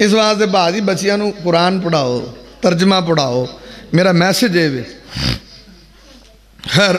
ਇਸ ਵਾਸਤੇ ਭਾਜੀ ਬੱਚਿਆਂ ਨੂੰ ਕੁਰਾਨ ਪੜ੍ਹਾਓ ਤਰਜਮਾ ਪੜ੍ਹਾਓ ਮੇਰਾ ਮੈਸੇਜ ਇਹ ਵੇ ਖੈਰ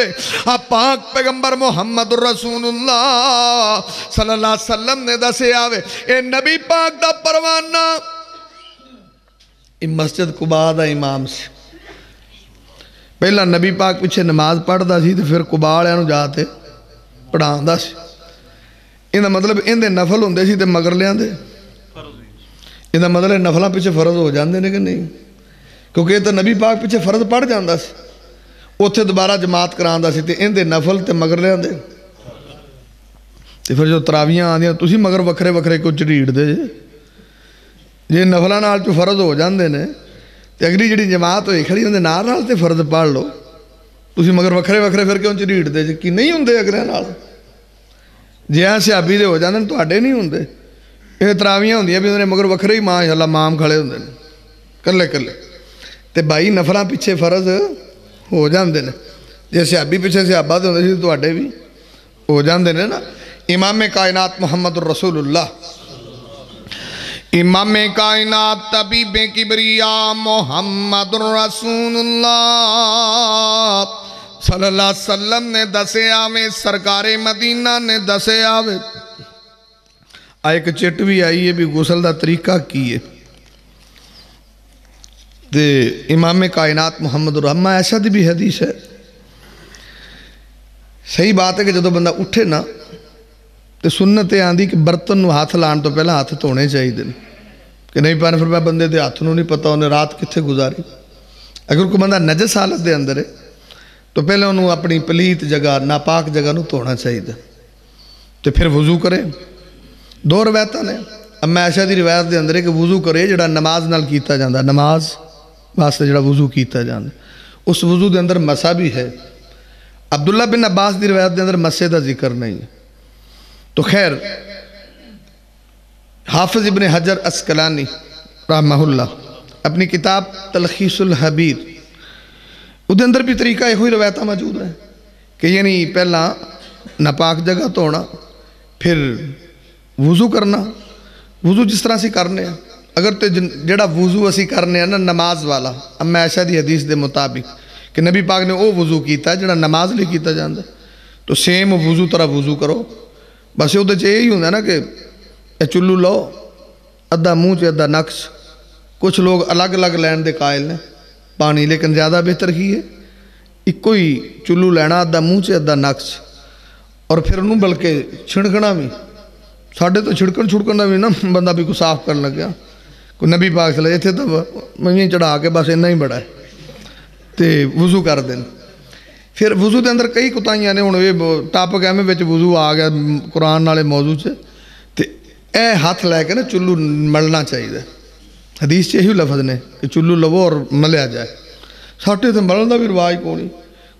وے پاک پیغمبر محمد رسول اللہ صلی اللہ علیہ وسلم نے دسے آوے اے نبی پاک دا پروانہ مسجد قباء دا امام سے پہلا نبی پاک پیچھے نماز پڑھ دا سی تو پھر قباء والے نوں جاتے پڑھان دا سی ان دا مطلب ان دے نفل ہوندے سی تے مگر لیاں دے ان دا مطلب نفلاں پیچھے فرض ہو جاندے نے کہ نہیں کیونکہ یہ تو نبی پاک پیچھے فرض پڑھ جاندہ سی اتھے دوبارہ جماعت کران دا سی تے ان دے نفل تے مگر لیاں دے تے پھر جو تراویاں آندیاں تسی مگر وکھرے وکھرے کو چڑیڑ دے جے نفلاں نال جو فرض ہو جاندے نے تے اگلی جڑی جماعت ہوئی کھڑی ہوندے نال تے فرض پڑھ لو تسی مگر وکھرے وکھرے پھر کیوں چڑیڑ دے جے کی نہیں ہوندے اگلے نال جے صحابی دے ہو جاندے تواڈے نہیں ہوندے یہ تراویاں ہوندیاں بھی انہوں نے مگر وکھرے ہی ماشاءاللہ مام کھڑے ہوندے نے کلے کلے تے بھائی نفلاں پیچھے فرض ہو جاندے نے جے صحابی پیچھے صحابہ دے ہوندے سی تواڈے بھی ہو جاندے نے نا امام کائنات محمد الرسول اللہ امام کائنات طبیب کبریا محمد الرسول اللہ صلی اللہ علیہ وسلم نے دسے آوے سرکار مدینہ نے دسے آوے ایک چٹ بھی آئی ہے بھی غسل دا طریقہ کیے تے امام کائنات محمد الرحمہ ایسا دی بھی حدیث ہے صحیح بات ہے کہ جدو بندہ اٹھے نا تے سنت آندھی کہ برتن نو ہاتھ لان تو پہلا ہاتھ دھونے چاہیے دن کہ نہیں پانے فرمایا بندے دے ہاتھ نو نہیں پتا انہیں رات کتھے گزاری اگر کوئی بندہ نجس حالت دے اندر ہے تو پہلے انہوں اپنی پلیت جگہ ناپاک جگہ نو دھونا چاہیے تو پھر وضو کرے دو روایتاں نے اما عائشہ دی روایت دے اندر ہے کہ وضو کرے جڑا نماز نال کیتا جاندا نماز واسطے جڑا وضو کیتا جاندا اس وضو دے اندر مسا بھی ہے عبداللہ بن عباس دی روایت دے اندر مسے دا ذکر نہیں ہے تو خیر حافظ ابن حجر اسقلانی رحمہ اللہ اپنی کتاب تلخیص الحبیر ادھے اندر بھی طریقہ ایک ہوئی روایتہ موجود ہے کہ یعنی پہلا ناپاک جگہ دھونا پھر وضو کرنا وضو جس طرح سے کرنے ہیں اگر تو جڑا وضو اسی کرنے ہیں نا نماز والا اما عائشہ دی حدیث دے مطابق کہ نبی پاک نے او وضو کیتا ہے جڑا نماز لے کیتا جاندہ تو سیم وضو طرح وضو کرو بس یہ ادھے یہی ہوندہ نا کہ چلو لو ادھا منہ چے ادھا نقش کچھ لوگ الگ الگ لین دے قائل نے پانی لیکن زیادہ بہتر کی ہے ایک کوئی چلو لینا ادھا منہ چے ادھا نقش اور پھر انہوں بلکہ چھڑکنا بھی ساڑھے تو چھڑکنا بھی نا بندہ بھی کو صاف کرنے لگیا کوئی نبی پاک صلی اللہ علیہ وسلم تھے تو میں چڑھا کے بس انہا ہی بڑا ہے تے وضو کر دیں پھر وضو دے اندر کئی کتائیاں نے انہوں ٹاپک ایمیں بیچ وضو آ گیا قرآن نالے موضوع سے تے اے ہاتھ لے کے نا چلو ملنا چاہیے حدیث چاہیے لفظ نے کہ چلو لو اور ملیا جائے ساٹھے تے ملن دا بھی رواج کونی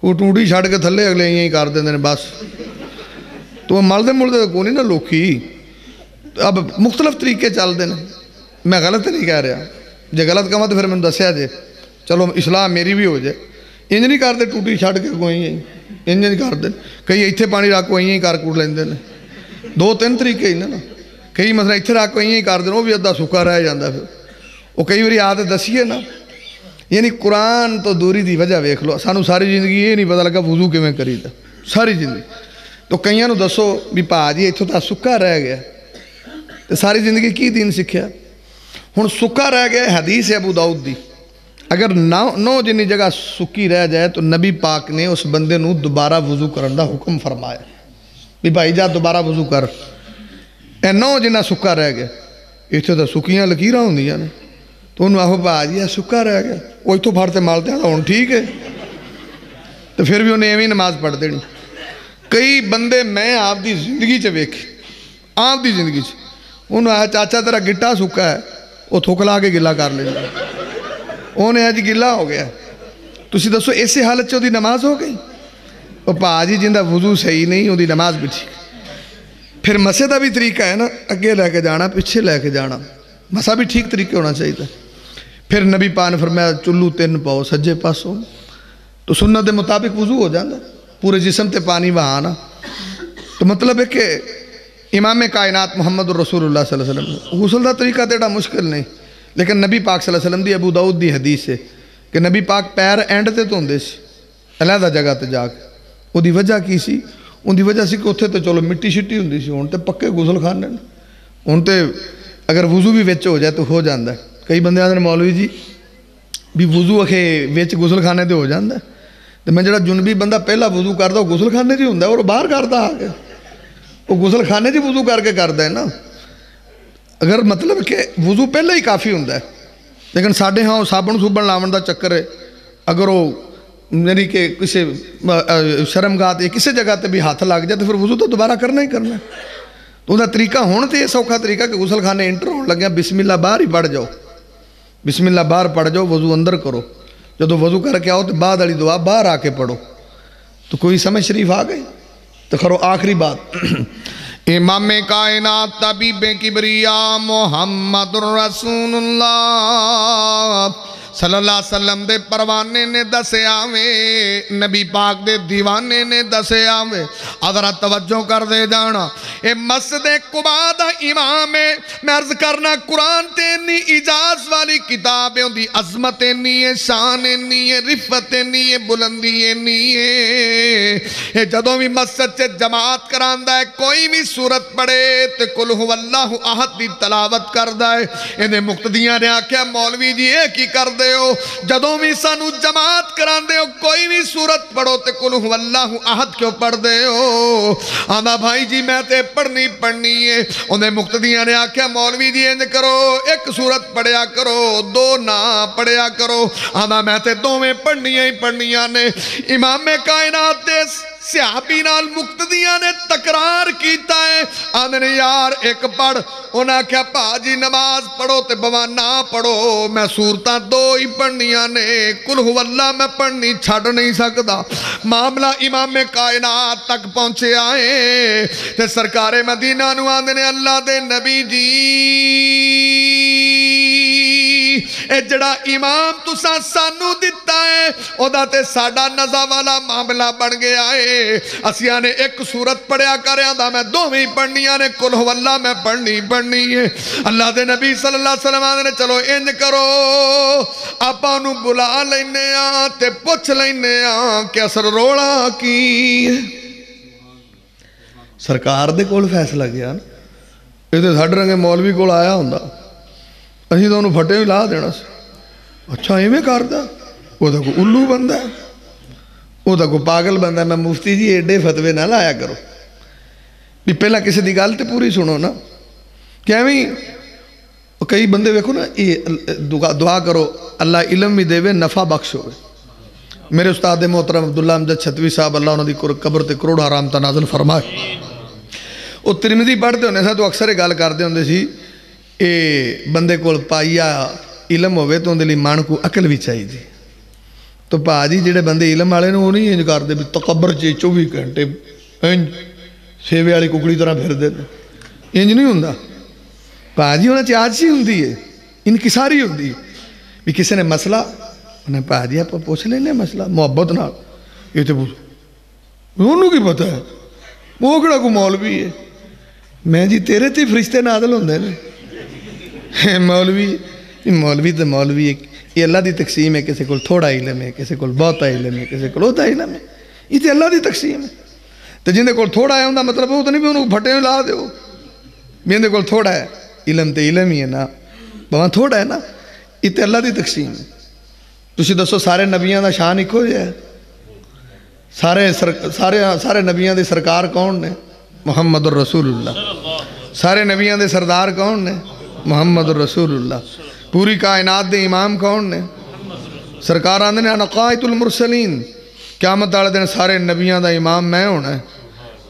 وہ ٹوٹی چھڑ کے تھلے اگلے یہی کر دیں بس تو ملدے کونی نا لوکی اب مختلف طریقے چل دیں میں غلط نہیں کہہ رہا جے غلط کہاں تو پھر میں دسیا جے چلو اصلاح میری بھی ہو جائے انج نہیں کرتے ٹوٹی چھڑ کے کوئی انج نہیں کرتے کئی ایتھے پانی رکھ کو ہی کر کر لیندے نے دو تین طریقے ہی نا کئی مثلا ایتھے رکھ کو ہی کر دیں وہ بھی ادھا سکا رہ جاندہ پھر وہ کئی باری عادت دسیے نا یعنی قرآن تو دوری دی وجہ ویکھ لو سانو ساری زندگی یہ نہیں پتا لگا وضو کیویں کری دا ساری زندگی تو کئیاں نو دسو بھی پا جی ایتھوں تا سکا رہ گیا تو ساری زندگی کی دین سکھیا ہن سکا رہ گیا حدیث ابو داؤد دی اگر نو جنی جگہ سکی رہ جائے تو نبی پاک نے اس بندے نو دوبارہ وضو کرن دا حکم فرمایا بھی بھائی جا دوبارہ وضو کر اے نو جنہ سکا رہ گیا ایتھے تا سکیاں لکیراں ہوندیاں نے تو انہوں آہو پا جی سکا رہ گیا وہ اتھوں پھڑتے مالتے ہیں ہن ٹھیک ہے تو پھر بھی انہیں ایویں نماز پڑھ دینی کئی بندے میں آپ دی زندگی چ ویکھے آپ دی زندگی چ انہوں آیا چاچا تیرا گٹا سکا ہے وہ تھوکلا کے گلا کر لیں انہیں آج گلا ہو گیا تسی دسو ایسے حالت چ دی نماز ہو گئی وہ پا جی جندہ وضو صحیح نہیں وہ دی نماز بھی ٹھیک پھر مسے دا بھی طریقہ ہے نا اگے لے کے جانا پیچھے لے کے جانا مسا بھی ٹھیک طریقے ہونا چاہیے تھا پھر نبی پاک نے فرمایا چلو 3 پاؤ سجے پاسوں تو سنت دے مطابق وضو ہو جاندہ پورے جسم تے پانی بہانا تو مطلب ہے کہ امام کائنات محمد الرسول اللہ صلی اللہ علیہ وسلم غسل دا طریقہ تیڑا مشکل نہیں لیکن نبی پاک صلی اللہ علیہ وسلم دی ابو داؤد دی حدیث ہے کہ نبی پاک پیر اینڈ تے تو ہوندے سی علیحدہ جگہ تے جا کے وہ دی وجہ کی سی؟ ان دی وجہ سی کہ اتنے تو چلو مٹی شٹی ہوندی سی، ہوں تو پکے غسل خانے نے، ہوں تو اگر وضو بھی وچ ہو جائے تو ہو جاندہ ہے۔ کئی بندے آدھے مولوی جی بھی وضو اکھے وچ غسل خانے تے ہو جاندہ ہے، تو میں جڑا جنبی بندہ پہلا وضو کردا وہ غسل خانے تے ہوندا ہے اور باہر کردا آ کے، وہ غسل خانے تے وضو کر کے کردا ہے نا۔ اگر مطلب کہ وضو پہلے ہی کافی ہوندا ہے، لیکن ساڈے ہاں صابن سوبن لاون دا چکر ہے، اگر وہ یعنی کہ کسی شرمگاہ تے کسی جگہ تے بھی ہاتھ لگ جائے تو پھر وضو تو دوبارہ کرنا ہی کرنا ہے۔ تو انہا طریقہ ہونا تو یہ سوکھا طریقہ کہ غسل خانے انٹر ہونے لگیا بسم اللہ باہر ہی پڑھ جاؤ، بسم اللہ باہر پڑھ جاؤ، وضو اندر کرو، جب وضو کر کے آؤ تو بعد والی دعا باہر آ کے پڑھو۔ تو کوئی سمجھ شریف آ گئی؟ تو کرو آخری بات امام کائنات طبیب کبریا محمد رسول اللہ صلی اللہ علیہ وسلم دے پروانے نے دسے آویں، نبی پاک دے دیوانے نے دسے آویں۔ حضرت توجہ کر دے جانا، اے مسجد قباء دا امام ہے، میں عرض کرنا قرآن تے انی اجاز والی کتاب ہے، ان دی عظمت انی ہے، شان انی ہے، رفت انی ہے، بلندی انی ہے۔ اے جدوں بھی مسجد سے جماعت کراندہ ہے، کوئی بھی سورت پڑھے تے قل هو اللہ احد دی تلاوت کردہ ہے۔ انہیں مقتدیاں نے آکھیا مولوی جی ایک ہی کر دے ہو، جدوں بھی سانو جماعت کران دے ہو کوئی بھی سورت پڑھو تے قل هو اللہ احد کیوں پڑھ دے ہو؟ آندھا بھائی جی میں تے پڑھنی ہے۔ انہیں مقتدیاں نے آکھیا مولوی جی انج کرو ایک سورت پڑھیا کرو، دو نہ پڑھیا کرو۔ آندھا میں تے دو میں پڑھنیاں نے۔ امام کائنات دے صحابی نال مقتدیاں نے تکرار کیتا ہے، آندھنے یار ایک پڑھ، انہاں کیا پاجی نماز پڑھو تے بوا نہ پڑھو، میں سورتاں دو ہی پڑھنیاں نے، قل هو اللہ میں پڑھنی چھڑ نہیں سکتا۔ معاملہ امام کائنات تک پہنچے آئے تے سرکار مدینہ نو آندھنے اللہ دے نبی جی اے جڑا امام تساں سانو دیتا ہے او دا تے ساڑا نزا والا معاملہ بڑھ گیا ہے، اسیاں نے ایک سورت پڑھیا کریا دا میں دو میں پڑھنیاں نے قل هو اللہ میں پڑھنی ہے۔ اللہ دے نبی صلی اللہ علیہ وسلم نے چلو انج کرو آپا نو بلا لینے تے پوچھ لینے کہ اثر روڑا کی سرکار دے کول فیصلہ گیا نا، یہ تے ساڑھ رنگے مولوی کول آیا ہوندہ اسی تو انہوں پھٹے ہی لا دینا سی۔ اچھا ایویں کردا، وہ تو کوئی الو بندہ ہے، وہ تو کوئی پاگل بندہ ہے۔ میں مفتی جی ایڈے فتوے نہ لایا کرو بھی پہلا کسی دی گل تے پوری سنو نا، کہ ایویں کئی بندے ویکھو نا دعا کرو اللہ علم بھی دے نفع بخش ہوئے۔ میرے استاد محترم عبداللہ امجد چھتوی صاحب اللہ انہوں دی قبر تے کروڑ حرام تنازل فرمائے، وہ ترمذی پڑھتے ہونے سے تو اکثر گل کرتے ہوندے سی اے بندے کول پائیا علم ہوئے تو اندے لی مان کو عقل بھی چاہیے دی۔ تو پاجی جڑے بندے علم والے نے وہ نہیں انج کر دے بھی تکبر چے 24 گھنٹے انج سیوے والی ککڑی طرح پھر دے انج نہیں ہوندا۔ پاجی انہاں چ عاجزی ہوندی ہے، انکساری ہوندی ہے بھی کسی نے مسئلہ انہیں پاجی آپ پوچھ لینے مسئلہ محبت نال، یہ تے پوچھ انہوں کی پتہ ہے وہ کڑا کو مولوی ہے، میں جی تیرے تے فرشتے نازل ہوندے نے۔ مولوی تے مولوی ہے، یہ اللہ دی تقسیم ہے، کسی کو تھوڑا علم ہے، کسی کو بہتا علم ہے، کسی کو بہتا علم ہے، یہ تے اللہ دی تقسیم ہے۔ تو جن دے کو تھوڑا ہے اندہ مطلب وہ تو نہیں بھی انہوں پھٹے میں لا دے ہو، جن دے کو تھوڑا ہے علم تے علم ہی ہے نا، بہاں تھوڑا ہے نا، یہ تے اللہ دی تقسیم ہے۔ تسی دسو سارے نبیان دا شان ایک ہو جائے، سارے نبیان دے سرکار کون نے؟ محمد الرسول اللہ۔ سارے نبیان دے سردار کون نے؟ محمد الرسول اللہ۔ پوری کائنات دے امام کون نے؟ سرکار آندھے نے انا قائد المرسلین، قیامت والے دن سارے نبیان دا امام میں ہونا ہے۔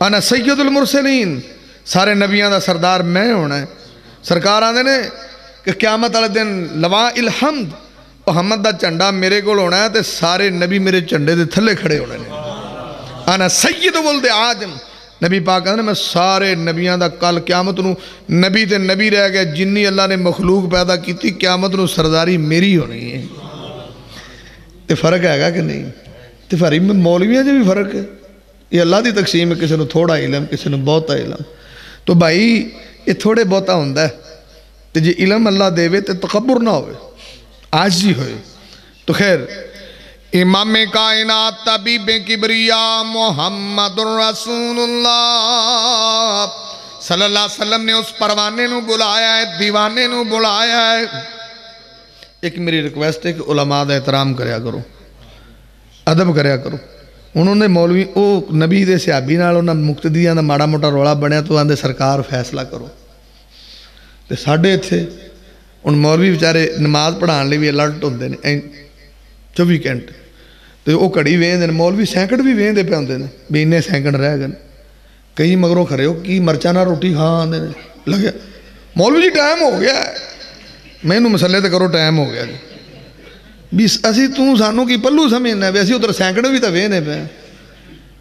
انا سید المرسلین، سارے نبیان دا سردار میں ہونا ہے۔ سرکار آندھے نے کہ قیامت والے دن لواء الحمد محمد دا چنڈا میرے کو ہونا ہے تے سارے نبی میرے چنڈے دے تھلے کھڑے ہونے نے۔ انا سید ولد آدم، نبی پاک کہتے ہیں میں سارے نبیان دا کل قیامت نو نبی تے نبی رہ گئے، جنی اللہ نے مخلوق پیدا کی تھی قیامت نو سرداری میری ہونی ہے۔ تے فرق ہے گا کہ نہیں؟ تے فرق میں مولویاں جو بھی فرق ہے، یہ اللہ دی تقسیم ہے، کسی نے تھوڑا علم کسی نے بہتا علم۔ تو بھائی یہ تھوڑے بہتا ہوندہ ہے، تے جی علم اللہ دے وے تے تکبر نہ ہوئے، عاجزی ہوئے۔ تو خیر امام کائنات طبیب کبریا محمد رسول اللہ صلی اللہ علیہ وسلم نے اس پروانے نو بلایا ہے، دیوانے نو بلایا ہے۔ ایک میری ریکویسٹ ہے کہ علماء دا احترام کریا کرو، ادب کریا کرو۔ انہوں نے مولوی او نبی دے صحابی نال انہاں مقتدیاں دا ماڑا موٹا رولا بنیا تو آندے سرکار فیصلہ کرو۔ تے ساڈے ایتھے ان مولوی بیچارے نماز پڑھان لئی بھی الرٹ ہوندے نے 24 گھنٹے، تے او گھڑی ویندے نے، مولوی سینکڑ بھی ویندے پے ہوندے نے بھی اننے سینکڑ رہ گئے، کئی مگروں کھڑے ہو کی مرچا نہ روٹی کھا آندے نے، لگے مولوی جی ٹائم ہو گیا ہے، میں انہوں مسئلے تے کرو ٹائم ہو گیا جی بھی اسی تو سانوں کی پلو سمجھنا ہے بھی اسی ادھر سینکڑ بھی تو وینے پہ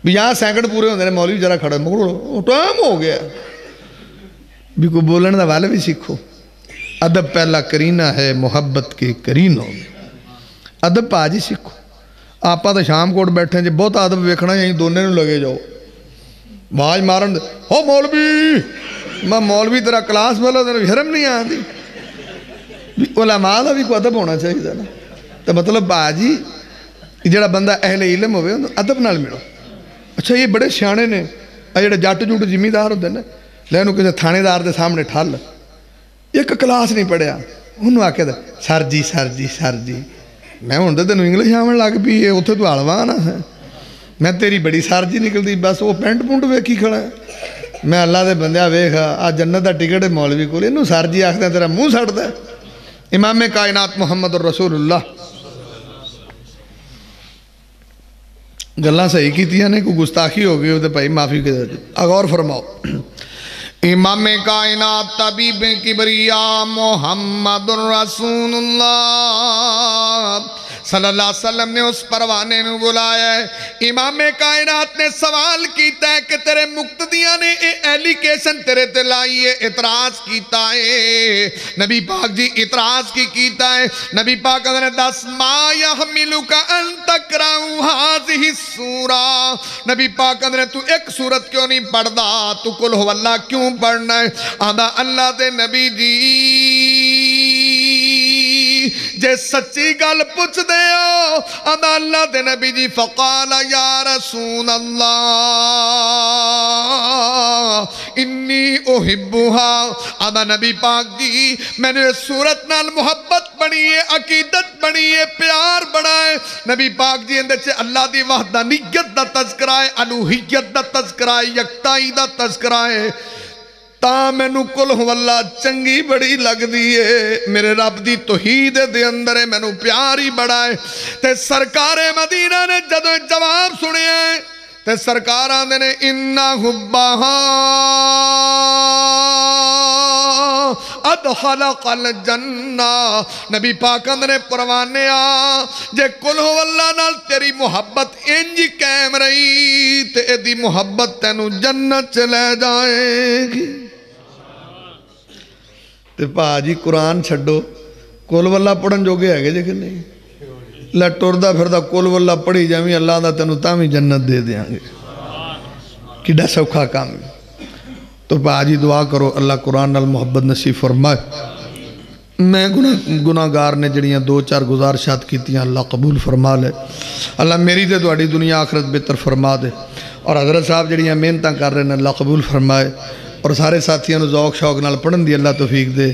بھی یہاں سینکڑ پورے ہوندے نے، مولوی ذرا کھڑے مگرو ٹائم ہو گیا بھی کوئی بولنے دا والے بھی سیکھو۔ ادب پہلا کرینہ ہے محبت کے کرینوں میں، ادب پا جی سیکھو۔ آپا تو شام کوٹ بیٹھے جی بہت ادب ویکھنا یہیں دونے نو لگے جاؤ باج مارن دے ہو مولوی میں مولوی تیرا کلاس والا تیرا شرم نہیں آندی، علماء دا بھی کوئی ادب ہونا چاہیے نا۔ تو مطلب باجی جڑا بندہ اہل علم ہوئے ادب نال ملو۔ اچھا یہ بڑے سیانے نے جڑے جٹ جٹ زمیندار ہوندے نے لیکن کسی تھانے دار دے سامنے ٹھل ایک کلاس نہیں پڑھیا انہوں آ کے سر جی سر جی سر جی میں ہوں تو تینوں انگلش آون لگ پئی ہے اتنے تو ہلوان ہے میں تیری بڑی سر جی نکلتی بس وہ پینٹ پونٹ ویکھی کھڑا ہے میں اللہ دے بندیا ویخ آ جنت دا ٹکٹ ہے مولوی کول اینوں سر جی آکھدا تیرا منہ سڑدا ہے۔ امام کائنات محمد رسول اللہ گلاں صحیح کیتیاں نے کوئی گستاخی ہو گئی تو بھائی معافی کے دے غور فرماؤ۔ امام کائنات طبیب کبریا محمد رسول اللہ صلی اللہ علیہ وسلم نے اس پروانے نو بلایا ہے۔ امام کائنات نے سوال کیتا ہے کہ تیرے مقتدیاں نے ایلیکیشن تیرے تے لائی ہے، اعتراض کیتا ہے۔ نبی پاک جی اعتراض کی کیتا ہے؟ نبی پاک نے دس ما یحملک ان تقرأ ہذہ السورہ، نبی پاک نے تو ایک سورت کیوں نہیں پڑھدا، تو قل هو اللہ کیوں پڑھنا ہے؟ آدھا اللہ دے نبی جی جے سچی گل پوچھ دے ہو آدھا اللہ دے نبی جی فقال یا رسول اللہ انی احبها، آدھا نبی پاک جی میں نے سورت نال محبت بنی ہے، عقیدت بنی ہے، پیار بڑا ہے۔ نبی پاک جی اندر سے اللہ دی وحدانیت دا تذکرہ ہے، الوہیت دا تذکرہ ہے، یکتائی دا تذکرہ ہے۔ تا میں نو کل ہو اللہ چنگی بڑی لگ دیئے، میرے رب دی توحید دے اندر ہے، میں نو پیاری بڑا ہے۔ تے سرکار مدینہ نے جدو جواب سنے ہیں تے سرکار آندے نے اِنَّا حُبَّهَا ادخلق الجنہ، نبی پاک اندر پروانے آ جے کل ہو اللہ نال تیری محبت انجی قائم رہی تے ایدی محبت تینو جنت چلے جائے گی۔ تے پا جی قرآن چھڑو کل واللہ پڑھن جو گیا ہے کہ نہیں لٹوردہ پھردہ کل واللہ پڑھی جائیں اللہ دا تینو تامی جنت دے دیاں گے، کڈا سوکھا کام ہے۔ تو باجی دعا کرو اللہ قرآن نال محبت نصیب فرمائے۔ میں گناہگار نے جڑیاں دو چار گزارشات کیتیاں اللہ قبول فرما لے، اللہ میری تے تہاڈی دنیا آخرت بہتر فرما دے، اور حضرت صاحب جڑیاں محنتاں کر رہے ہیں اللہ قبول فرمائے، اور سارے ساتھیاں نو ذوق شوق نال پڑھن دی اللہ توفیق دے،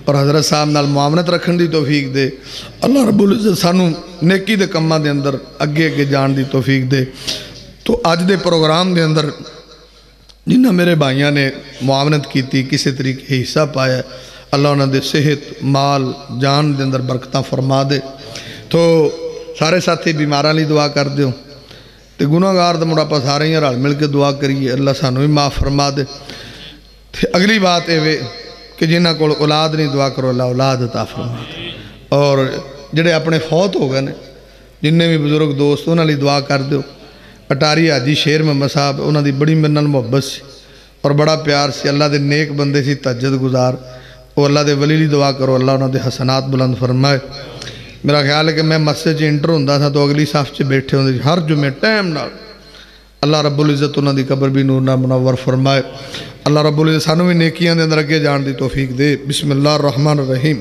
اور حضرت صاحب نال معاونت رکھن دی توفیق دے۔ اللہ رب العزت سانو نیکی دے کماں دے اندر اگے اگے جان دی توفیق دے۔ تو آج دے پروگرام دے اندر جنہاں میرے بھائیاں نے معاونت کی تھی کسی طریقے حصہ پایا، اللہ انہاں دے صحت مال جان دے اندر برکتاں فرما دے۔ تو سارے ساتھی بیماراں لی دعا کر دیو تے گناہگار دا مڑا پا سارے ہی رل مل کے دعا کریے اللہ سانو بھی معاف فرما دے۔ اگلی بات ہے کہ جنہاں کو اولاد نہیں دعا کرو اللہ اولاد عطا فرما دے، اور جڑے اپنے فوت ہو گئے جنہیں بھی بزرگ دوست انہاں لی دعا کر دیو۔ اٹاری حاجی شیر محمد صاحب انہاں دی بڑی منن محبت سی اور بڑا پیار سی، اللہ دے نیک بندے سی تہجد گزار، وہ اللہ دے ولی لی دعا کرو اللہ انہاں دے حسنات بلند فرمائے۔ میرا خیال ہے کہ میں مسجد چ انٹر ہوندا تھا تو اگلی صف چ بیٹھے ہوندے ہر جمعے ٹائم نال، اللہ رب العزت انہاں دی قبر بھی نور نال منور فرمائے۔ اللہ رب العزت سانو بھی نیکیاں دے اندر اگے جان دی توفیق دے۔ بسم اللہ الرحمن الرحیم۔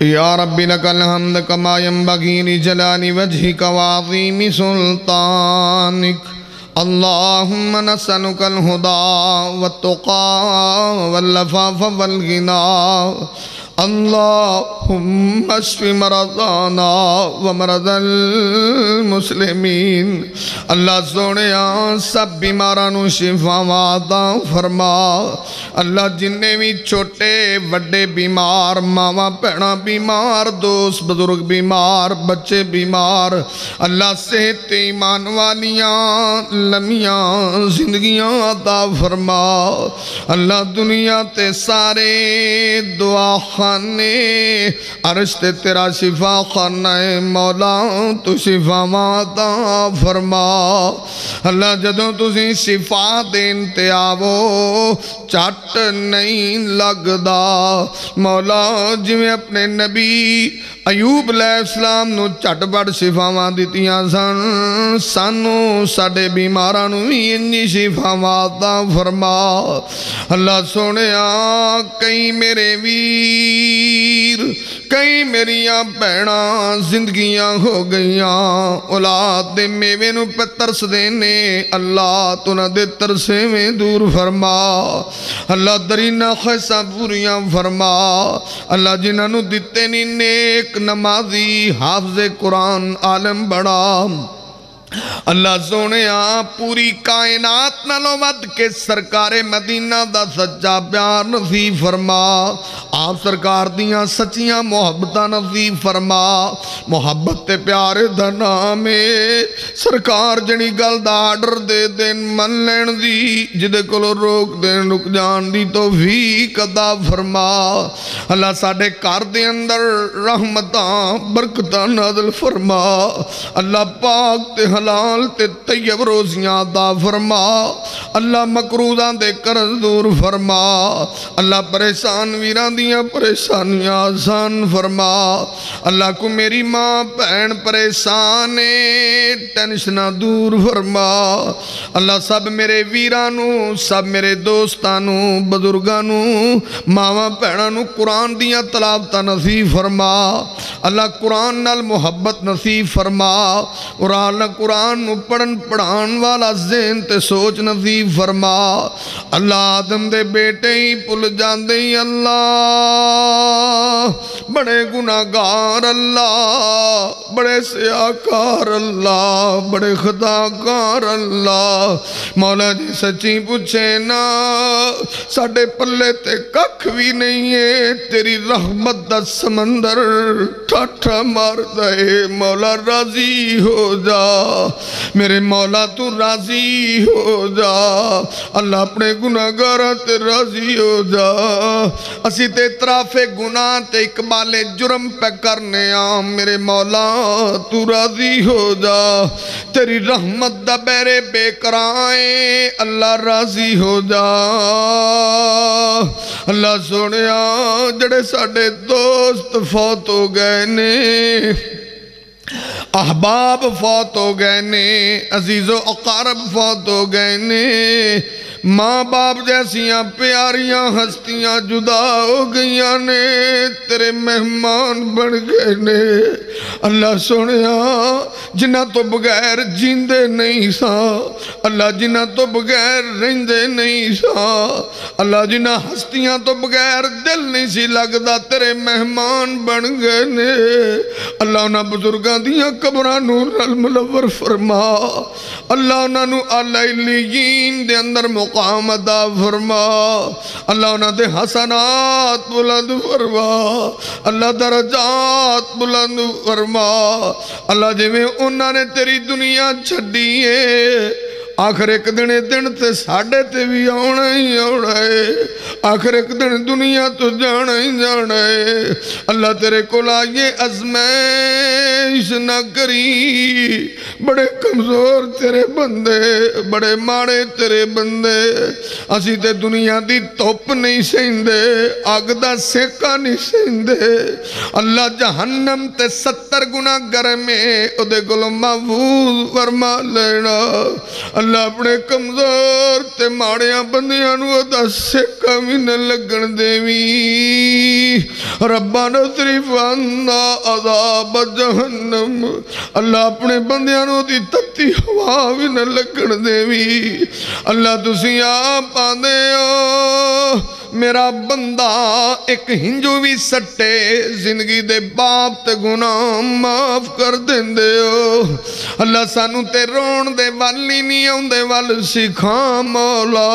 یا ربی لک الحمد کما ینبغی لجلال وجہک وعظیم سلطانک اللہم نسألک الہدى والتقى والعفاف والغنى اللہم اشف مرضانا ومرض المسلمین اللہ سونیا سب بیمارانو شفا وعطا فرما اللہ جننے بھی چھوٹے وڈے بیمار ماما پہنا بیمار دوست بزرگ بیمار بچے بیمار اللہ صحت ایمان والیاں لمیاں زندگیاں عطا فرما اللہ دنیا تے سارے دعا خانے عرش تے تیرا شفا خانہ مولا تو شفا عطا فرما اللہ جدوں تسی شفا دین تے آوو چٹ نہیں لگدا مولا جویں اپنے نبی ایوب علیہ السلام نو چٹ بڑ شفاواں دتیاں سن سانو ساڈے بیماراں وی انجی شفاواں عطا فرما اللہ سونیا کئی میرے ویر کئی میریاں بہناں زندگیاں ہو گئیاں اولاد دے میوے نو پہ ترس دینے اللہ تو نہ دے ترسے میں دور فرما اللہ درینہ خیسہ پوریاں فرما اللہ جنہاں نو دیتے نی نیک نمازی حافظ قرآن عالم بڑا اللہ سونیا پوری کائنات نالو ود کے سرکار مدینہ دا سچا پیار نصیب فرما آپ سرکار دیاں سچیاں محبتہ نصیب فرما محبت تے پیارے دا نامے سرکار جنی گل دا آڈر دے دین من لین دی جدے کلو روک دین رک جان دی توفیق عطا فرما اللہ ساڑھے کار دے اندر رحمتاں برکتاں نازل فرما اللہ پاک تے حلال تے طیب روزیاں عطا فرما اللہ مکروزاں دے قرض دور فرما اللہ پریشان ویران دیاں پریشانیاں آسان فرما اللہ کو میری ماں بہن پریشانے ٹینشنہ دور فرما اللہ سب میرے ویرانو سب میرے دوستانو بزرگانو ماما بہنانو قرآن دیاں تلاوتہ نصیب فرما اللہ قرآن نال محبت نصیب فرما قرآن نو پڑھن پڑھان والا ذہن تے سوچ نصیب فرما اللہ آدم دے بیٹے ہی پل جان دے اللہ بڑے گناہگار اللہ بڑے سیاکار اللہ بڑے خطاکار اللہ مولا جی سچی پوچھے نا ساڑھے پلے تے ککھ بھی نہیں ہے تیری رحمت دا سمندر ٹھاٹھا مار دے مولا راضی ہو جا میرے مولا تو راضی ہو جا اللہ اپنے گناہگارہ تے راضی ہو جا اسی تے اطراف گناہ تے اقبال جرم پہ کرنے آم میرے مولا تو راضی ہو جا تیری رحمت دا بیرے بے کرائیں اللہ راضی ہو جا اللہ سونیا جڑے ساڑھے دوست فوت ہو گئے نے احباب فوت ہو گئے نے عزیز و اقارب فوت ہو گئے نے ماں باپ جیسیاں پیاریاں ہستیاں جدا ہو گئیاں نے تیرے مہمان بن گئے نے اللہ سنیا جنہ تو بغیر جیندے نہیں سا اللہ جنہ تو بغیر رہندے نہیں سا اللہ جنہ ہستیاں تو بغیر دل نہیں سی لگدا تیرے مہمان بن گئے نے اللہ انہاں بزرگاں دیاں قبراں نور المنور فرما اللہ انہاں نو علیین دے اندر مقام عطا فرما اللہ انہاں دے حسنات بلند فرما اللہ درجات بلند فرما اللہ جویں انہاں نے تیری دنیا چھڈی ہے آخر ایک دن تے ساڑھے تے بھی آنا ہی آنا ہے آخر ایک دن دنیا تو جانا ہی جانا ہے اللہ تیرے کو لائے ازمائش نہ کری بڑے کمزور تیرے بندے، بڑے ماڑے تیرے بندے، اسی تے دنیا دی توپ نہیں سہندے، اگ دا سیکا نہیں سہندے۔ اللہ جہنم تے 70 گنا گرمے او دے کولوں محفوظ فرما لینا۔ اللہ اپنے کمزور تے ماڑیاں بندیاں نو دا سیکا بھی نہ لگن دیوی۔ ربنا اصرف عنا عذاب جہنم، اللہ اپنے بندیاں نو دی تتی ہوا بھی نہ لگن دیوی۔ اللہ تسی آپ آندے ہو میرا بندہ ایک ہنجو بھی سٹے زندگی دے باپ تے گناہ معاف کر دیں دے ہو۔ اللہ سانو تے رون دے والی نہیں آن دے وال سکھا مولا۔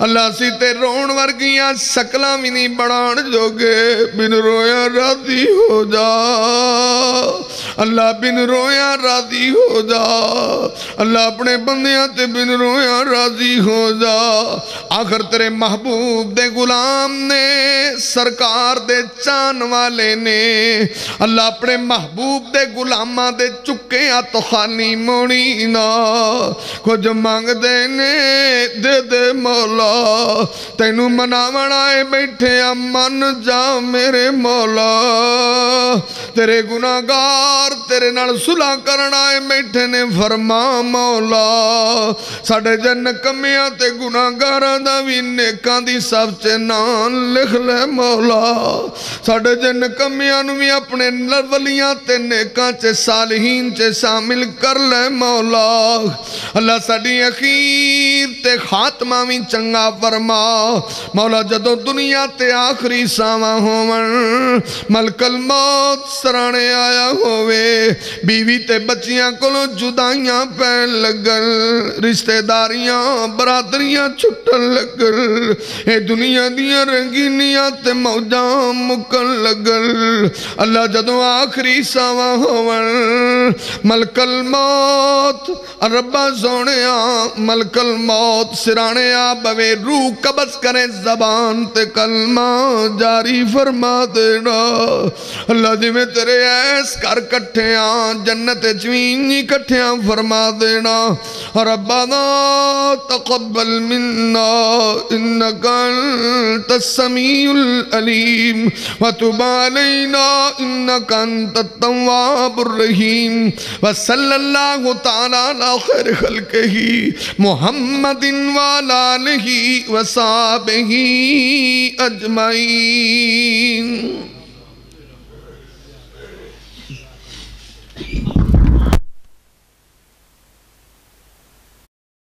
اللہ سی تے رون ورگیاں سکلا بھی نہیں بڑھان جو گے، بن رویا راضی ہو جا اللہ، بن رویا راضی ہو جا اللہ، اپنے بندیاں تے بن رویا راضی ہو جا۔ آخر تیرے محبوب دے غلام نے، سرکار دے چان والے نے، اللہ اپنے محبوب دے غلامہ دے چکے آتو خانی موڑی نا، کچھ مانگ دینے دے دے مولا، تینو مناون آئے بیٹھے من جا میرے مولا، تیرے گناہگار تیرے نال صلح کرنا آئے بیٹھے نے فرما مولا، ساڑھے جن کمیاں تے گناہگاراں دا بھی نیکاں دی سب چے نان لکھ لے مولا، ساڑھے جن کمیاں نو بھی اپنے ولیاں تے نیکاں چے صالحین چے شامل کر لے مولا۔ اللہ ساڑھی اخیر تے خاتمہ بھی چنگا فرما مولا، جدو دنیا تے آخری ساواں ہوون، ملک الموت سرانے آیا ہوئے، بیوی تے بچیاں کلو جدائیاں پین لگن، رشتہ داریاں برادریاں چھٹن لگن، اے دنیا دیاں رنگینیاں تے موجاں مکن لگن۔ اللہ جدو آخری ساواں ہوون، ملک الموت ربا سونیاں ملک الموت سرانے آ بوے، روح قبض کرے زبان تے کلمہ جاری فرما دینا۔ اللہ جی میں تیرے ایس کر کٹھیاں جنت چوینی کٹھیاں فرما دینا۔ ربنا تقبل منا انکا انت السمیع العلیم وتب علینا انکا انت التواب الرحیم وصلی اللہ تعالی علی خیر خلقہ محمد وعلی آلہ وصحبہ اجمعین۔